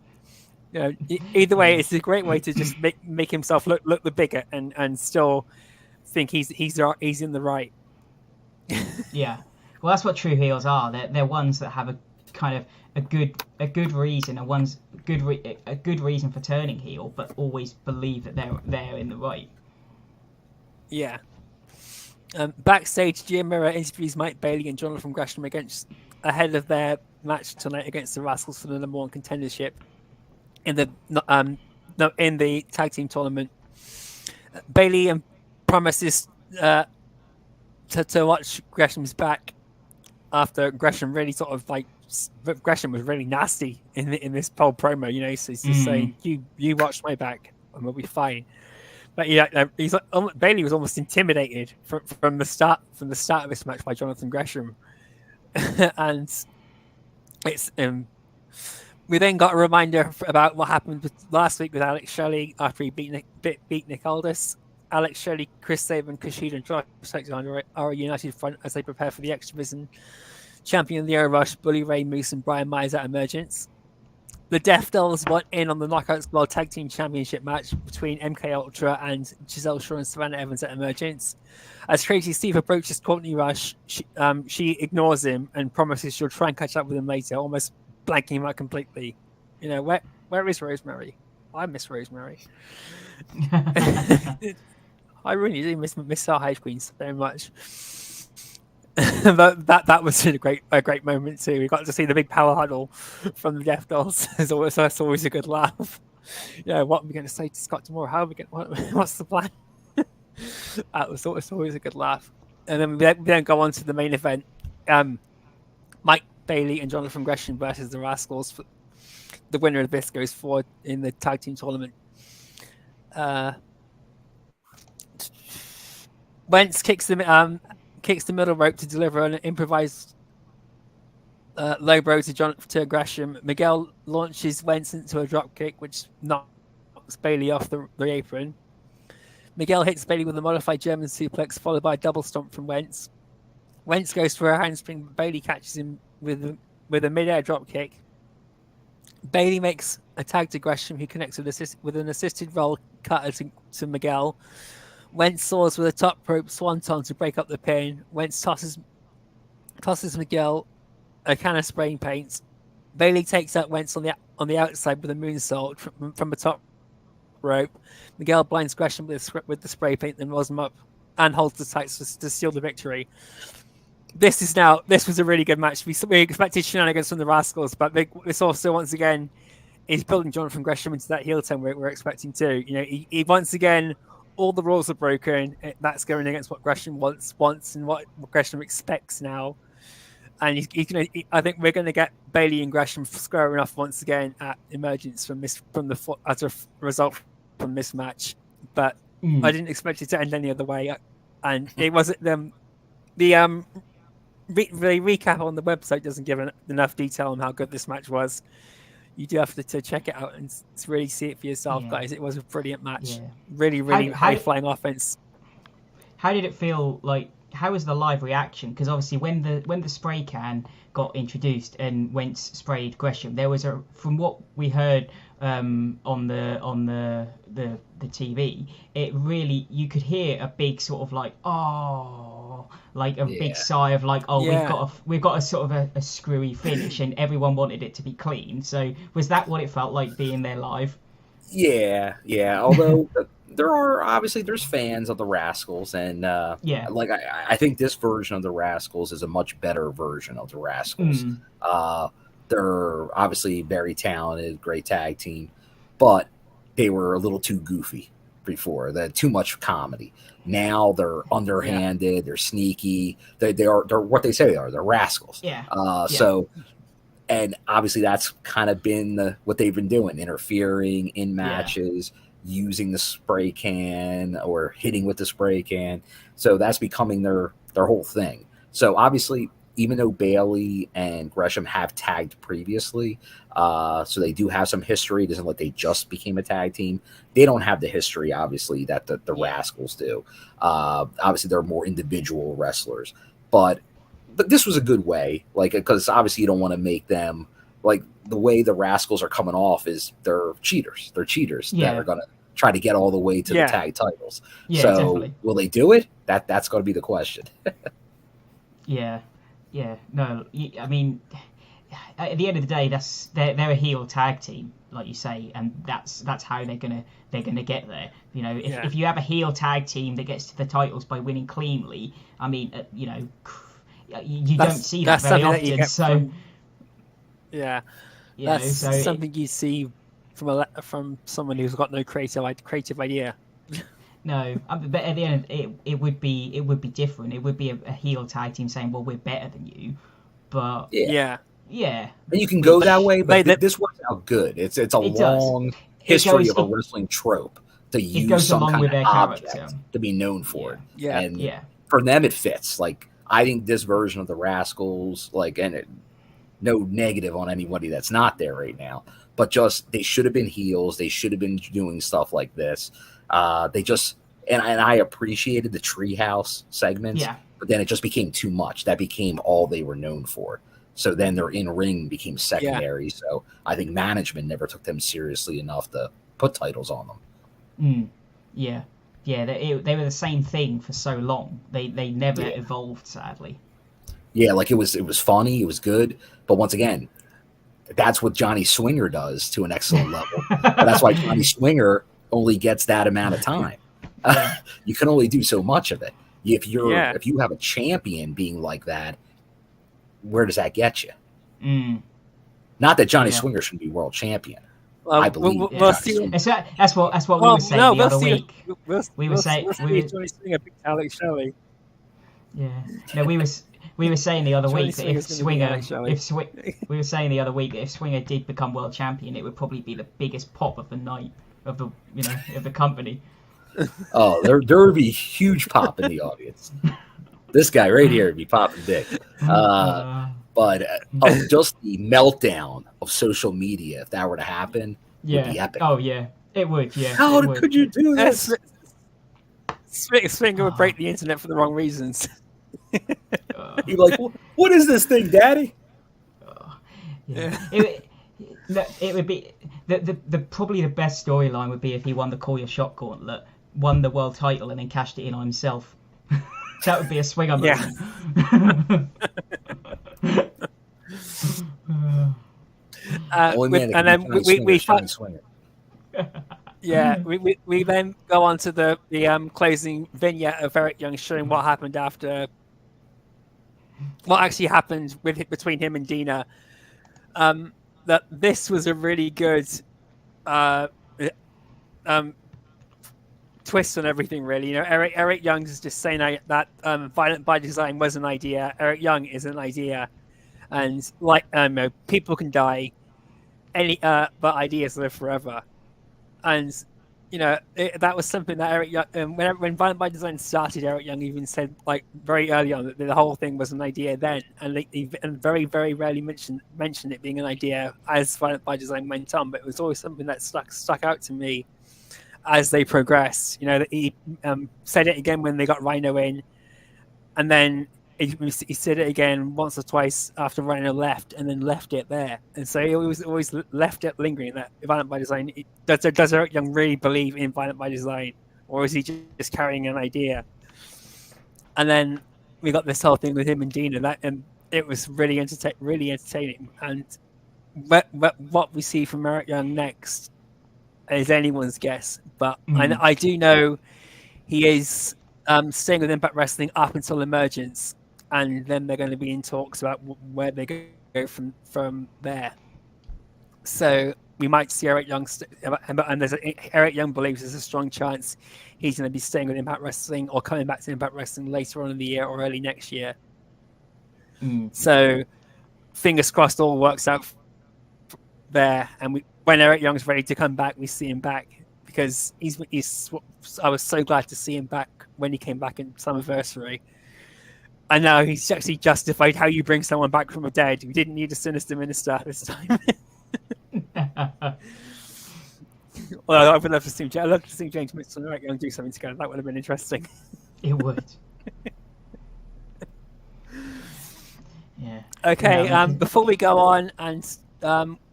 You know, either way, it's a great way to just make himself look the bigger and still think he's in the right. Yeah, well, that's what true heels are. They're ones that have a kind of a good reason, a good reason for turning heel, but always believe that they're in the right. Yeah. Backstage, Uemura interviews Mike Bailey and Jonathan Gresham ahead of their match tonight against the Rascals for the #1 contendership in the tag team tournament. Bailey promises to watch Gresham's back after Gresham really sort of like Gresham was really nasty in this whole promo. You know, he's just saying, "You watch my back and we'll be fine." But he's like, Bailey was almost intimidated from the start of this match by Jonathan Gresham, and it's we then got a reminder about what happened last week with Alex Shelley after he beat Nick Aldis. Alex Shelley, Chris Sabin, Kushida, and Josh Alexander are a united front as they prepare for the X Division champion Leo Rush, Bully Ray Moose, and Brian Myers at Emergence. The Death Dolls went in on the Knockouts World Tag Team Championship match between MK Ultra and Giselle Shaw and Savannah Evans at Emergence. As Crazy Steve approaches Courtney Rush, she ignores him and promises she'll try and catch up with him later, almost blanking him out completely. You know, where is Rosemary? I miss Rosemary. I really do miss our Hive Queens very much. that was a great moment too. We got to see the big power huddle from the Death Dolls. That's always a good laugh. Yeah, what are we going to say to Scott tomorrow? How are we going? What's the plan? That was always a good laugh. And then we then go on to the main event. Mike Bailey and Jonathan Gresham versus the Rascals. The winner of this goes forward in the tag team tournament. Wentz kicks the middle rope to deliver an improvised low blow to Gresham. Miguel launches Wentz into a drop kick, which knocks Bailey off the apron. Miguel hits Bailey with a modified German suplex, followed by a double stomp from Wentz. Wentz goes for a handspring, but Bailey catches him with a mid-air drop kick. Bailey makes a tag to Gresham, who connects with an assisted roll cutter to Miguel. Wentz soars with a top rope swanton to break up the pin. Wentz tosses Miguel a can of spraying paint. Bailey takes out Wentz on the outside with a moonsault from the top rope. Miguel blinds Gresham with the spray paint, then rolls him up and holds the tights to seal the victory. This was a really good match. We expected shenanigans from the Rascals, but this also once again is building Jonathan Gresham into that heel turn we're expecting too. You know, he once again, all the rules are broken. That's going against what Gresham wants and what Gresham expects now. And I think we're going to get Bailey and Gresham squaring off once again at Emergence as a result from this match. But I didn't expect it to end any other way. And it wasn't the recap on the website doesn't give enough detail on how good this match was. You do have to check it out and really see it for yourself, guys. It was a brilliant match. Yeah. Really, really high-flying offense. How did it feel like? How was the live reaction? Because obviously, when the spray can got introduced and Wentz sprayed Gresham, there was from what we heard on the TV, it really, you could hear a big sort of like like a Yeah. big sigh of like, oh, Yeah. we've got a sort of a screwy finish, and everyone wanted it to be clean. So was that what it felt like being there live? Yeah. Although there are obviously there's fans of the Rascals, and Yeah. like I think this version of the Rascals is a much better version of the Rascals. They're obviously very talented, great tag team, but they were a little too goofy before. They had too much comedy. Now they're underhanded, they're sneaky. They're what they say they are. They're rascals. Yeah. So, and obviously that's kind of been what they've been doing, interfering in matches, using the spray can or hitting with the spray can. So that's becoming their whole thing. So obviously, even though Bailey and Gresham have tagged previously, so they do have some history. It isn't like they just became a tag team. They don't have the history, obviously, that the Rascals do. Obviously, they're more individual wrestlers. But this was a good way, like, because obviously you don't want to make them, like, the way the Rascals are coming off is they're cheaters. They're cheaters that are going to try to get all the way to the tag titles. Yeah, so definitely. Will they do it? That's going to be the question. Yeah, no, I mean, at the end of the day, they're a heel tag team, like you say, and that's how they're gonna get there. You know, if you have a heel tag team that gets to the titles by winning cleanly, I mean, you know, you don't see that very often. So that's something you see from someone who's got no creative idea. No, but at the end, it would be different. It would be a heel tag team saying, "Well, we're better than you," but yeah. and you can go that way, but this works out good. It's a long history of a wrestling trope to use some kind of object to be known for it. And for them, it fits. Like, I think this version of the Rascals, like, and no negative on anybody that's not there right now, but just they should have been heels. They should have been doing stuff like this. They just and I appreciated the treehouse segments, but then it just became too much. That became all they were known for. So then their in-ring became secondary. So I think management never took them seriously enough to put titles on them. Yeah. They were the same thing for so long. They never evolved, sadly. Yeah, like it was funny, it was good, but once again, that's what Johnny Swinger does to an excellent level. But that's why Johnny Swinger only gets that amount of time. You can only do so much of it. If you have a champion being like that, where does that get you? Not that Johnny Swinger shouldn't be world champion. I believe. That's what we were saying the other week. We were saying Johnny Swinger beat Alex Shelley. Yeah. No, we were saying the other week that if Swinger did become world champion, it would probably be the biggest pop of the night of the company. Oh, there would be huge pop in the audience. This guy right here would be popping dick. But just the meltdown of social media, if that were to happen, would be epic. Oh yeah, it would. Yeah. How could you do this? Swinger would break the internet for the wrong reasons. You're like, what is this thing, Daddy? It would be the probably the best storyline would be if he won the Call Your Shot gauntlet, won the world title, and then cashed it in on himself. That would be a Swinger moment. We then go on to the closing vignette of Eric Young showing what happened after, what actually happened between him and Dina. That this was a really good twist on everything, really. You know, Eric Young is just saying that Violent by Design was an idea. Eric Young is an idea, and people can die, but ideas live forever. And that was something that Eric Young, when Violent by Design started, Eric Young even said, like, very early on that the whole thing was an idea then, and he very, very rarely mentioned it being an idea as Violent by Design went on. But it was always something that stuck out to me as they progressed. That he said it again when they got Rhino in, and then he said it again once or twice after Rhino left, and then left it there. And so he always left it lingering, that Violent by Design, does Eric Young really believe in Violent by Design, or is he just carrying an idea? And then we got this whole thing with him and Dina, and it was really entertaining. And what we see from Eric Young next is anyone's guess. But I do know he is staying with Impact Wrestling up until Emergence, and then they're going to be in talks about where they go from there. So we might see Eric Young, and Eric Young believes there's a strong chance he's going to be staying with Impact Wrestling or coming back to Impact Wrestling later on in the year or early next year. So fingers crossed all works out there, and when Eric Young's ready to come back, we see him back, because I was so glad to see him back when he came back in Summerversary. And now he's actually justified how you bring someone back from the dead. We didn't need a Sinister Minister this time. Well, I would love to see James Mitchell and Eric Young do something together. That would have been interesting. It would. Yeah. Okay. Yeah, before we go on, and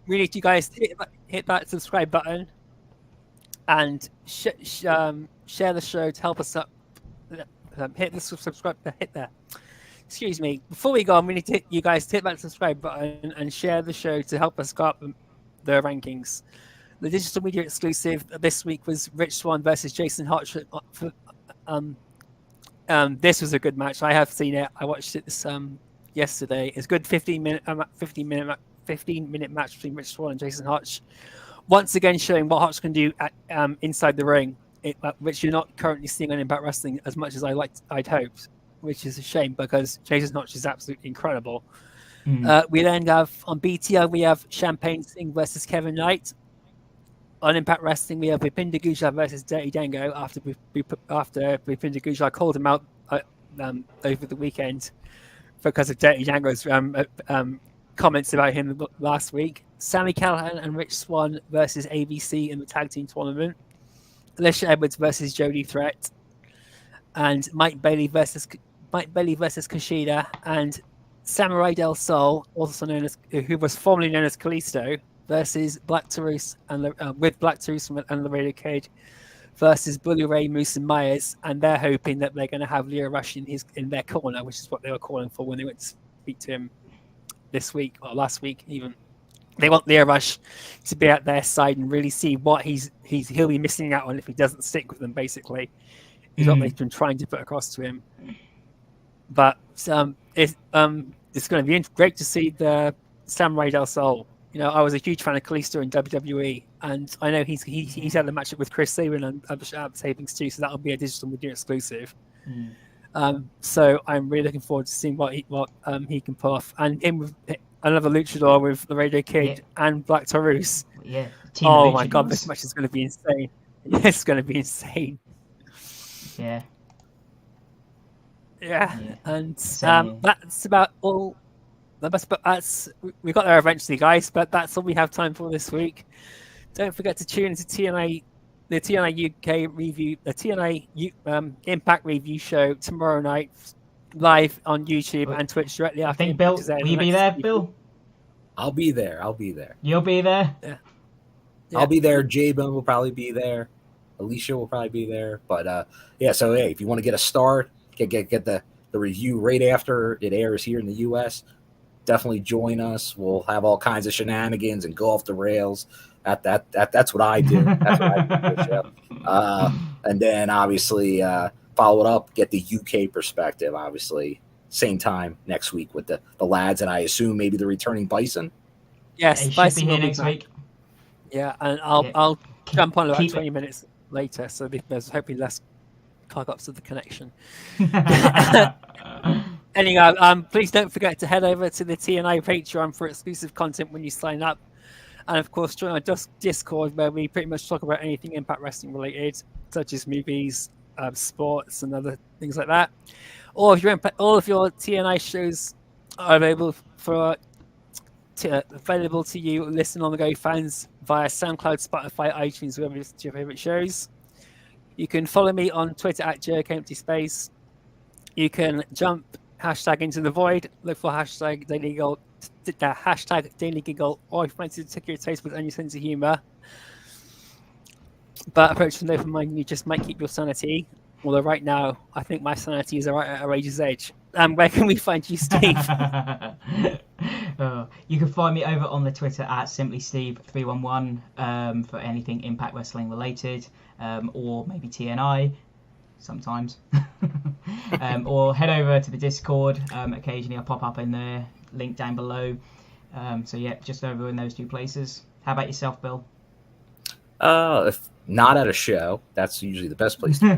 we need you guys to hit that subscribe button and share the show to help us up. Hit the subscribe. Hit there. Excuse me. Before we go on, we need to you guys to hit that subscribe button and share the show to help us go up the rankings. The digital media exclusive this week was Rich Swann versus Jason Hotch. This was a good match. I have seen it. I watched it yesterday. It's a good 15 minute match between Rich Swann and Jason Hotch. Once again, showing what Hotch can do inside the ring, which you're not currently seeing on Impact Wrestling as much as I'd hoped, which is a shame because Jason Hotch is absolutely incredible. We then have on BTI, we have Champagne Singh versus Kevin Knight. On Impact Wrestling, we have Bhupinder Gujjar versus Dirty Dango after Bhupinder Gujjar called him out over the weekend because of Dirty Dango's comments about him last week. Sami Callihan and Rich Swann versus ABC in the tag team tournament. Alicia Edwards versus Jody Threat, and Mike Bailey versus Kushida, and Samurai Del Sol, also known as who was formerly known as Kalisto, versus Black Taurus and with Black Taurus and Laredo Kid versus Bully Ray, Moose and Myers, and they're hoping that they're going to have Leo Rush in their corner, which is what they were calling for when they went to speak to him this week or last week even. They want Leo Rush to be at their side and really see what he'll be missing out on if he doesn't stick with them. Basically, is what they've been trying to put across to him. But it's going to be great to see the Samurai Del Sol. You know, I was a huge fan of Kalisto in WWE, and I know he's had a matchup with Chris Sabin and Savings too, so that'll be a digital media exclusive. So I'm really looking forward to seeing what he can pull off, and him with another luchador with Laredo Kid and Black Taurus. Yeah. Oh my god, this match is going to be insane. It's going to be insane. Yeah. Yeah. And that's about all. We got there eventually, guys. But that's all we have time for this week. Don't forget to tune into the TNI-UK review, the TNI Impact review show tomorrow night, live on YouTube and Twitch directly after. I think Bill, will you be there, Bill? I'll be there. You'll be there. Yeah. I'll be there. J-Bone will probably be there. Alicia will probably be there. But yeah, so hey, if you want to get a start, get the review right after it airs here in the US, definitely join us. We'll have all kinds of shenanigans and go off the rails. That's what I do. That's what I do for the show. And then obviously follow it up, get the UK perspective, obviously. Same time next week with the lads, and I assume maybe the returning Bison. Yes, He should Bison be here will be next back. week. Yeah, and I'll jump on about keep 20 minutes later, so there's hopefully less clog-ups of the connection. Anyhow, please don't forget to head over to the TNI Patreon for exclusive content when you sign up. And of course, join our Discord where we pretty much talk about anything Impact Wrestling related, such as movies, sports, and other things like that. All of your TNI shows are available to you, listen on the go fans via SoundCloud, Spotify, iTunes, wherever you listen to your favorite shows. You can follow me on Twitter at JoekerSimplySteve. You can jump hashtag into the void, look for hashtag Daily Giggle, or if you fancy to take your taste with any sense of humour. But approach with an open mind, you just might keep your sanity. Although right now, I think my sanity is right at a rage's edge. where can we find you, Steve? You can find me over on the Twitter at Simply Steve 311 for anything Impact Wrestling related, or maybe TNI sometimes. Or head over to the Discord. Occasionally I pop up in there, link down below. So yeah, just over in those two places. How about yourself, Bill? If not at a show, that's usually the best place to be.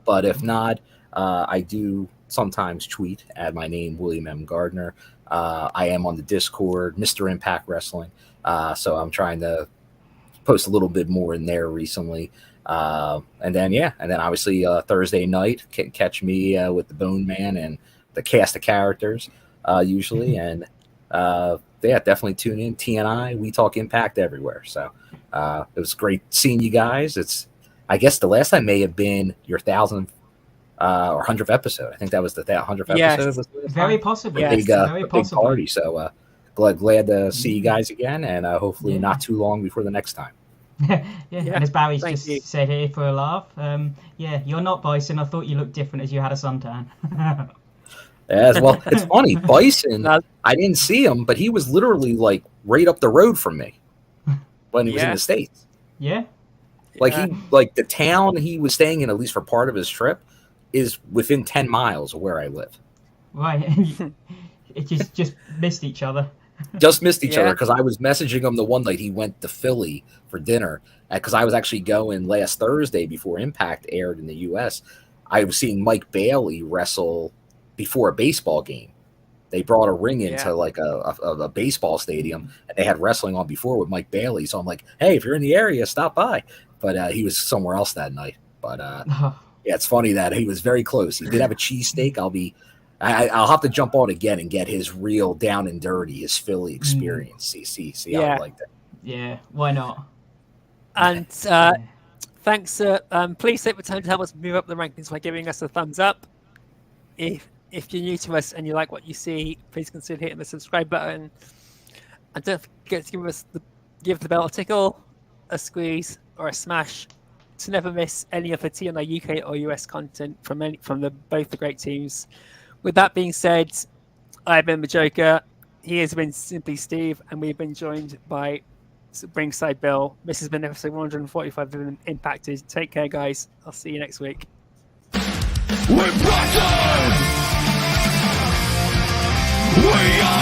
But if not, I do sometimes tweet at my name, William M. Gardner. I am on the Discord, Mr. Impact Wrestling. So I'm trying to post a little bit more in there recently. And then obviously Thursday night, catch me with the Bone Man and the cast of characters usually. And definitely tune in. TNI, we talk Impact everywhere. So it was great seeing you guys. I guess the last time may have been your 1000th or 100th episode. I think that was the 100th episode. Was very possibly. Big party. So glad to see you guys again, and hopefully not too long before the next time. And as Barry's just said here for a laugh, you're not Bison. I thought you looked different as you had a suntan. Well, it's funny. Bison, I didn't see him, but he was literally like right up the road from me when he was in the States. Yeah. Like the town he was staying in, at least for part of his trip, is within 10 miles of where I live. Right. It just missed each other. Just missed each other because I was messaging him the one night he went to Philly for dinner, because I was actually going last Thursday before Impact aired in the US. I was seeing Mike Bailey wrestle before a baseball game. They brought a ring into like a baseball stadium, and they had wrestling on before with Mike Bailey. So I'm like, hey, if you're in the area, stop by. But he was somewhere else that night. But it's funny that he was very close. He did have a cheesesteak. I'll have to jump on again and get his real down and dirty, his Philly experience. See how I like that. Yeah, why not? And thanks. Please take the time to help us move up the rankings by giving us a thumbs up. If you're new to us and you like what you see, please consider hitting the subscribe button. And don't forget to give the bell a tickle, a squeeze, or a smash to never miss any of the TNI UK or US content from both the great teams. With that being said, I've been the Joker. He has been Simply Steve, and we've been joined by Ringside Bill. This has been episode 145 of Impacted. Take care, guys. I'll see you next week. We're Brighton! We are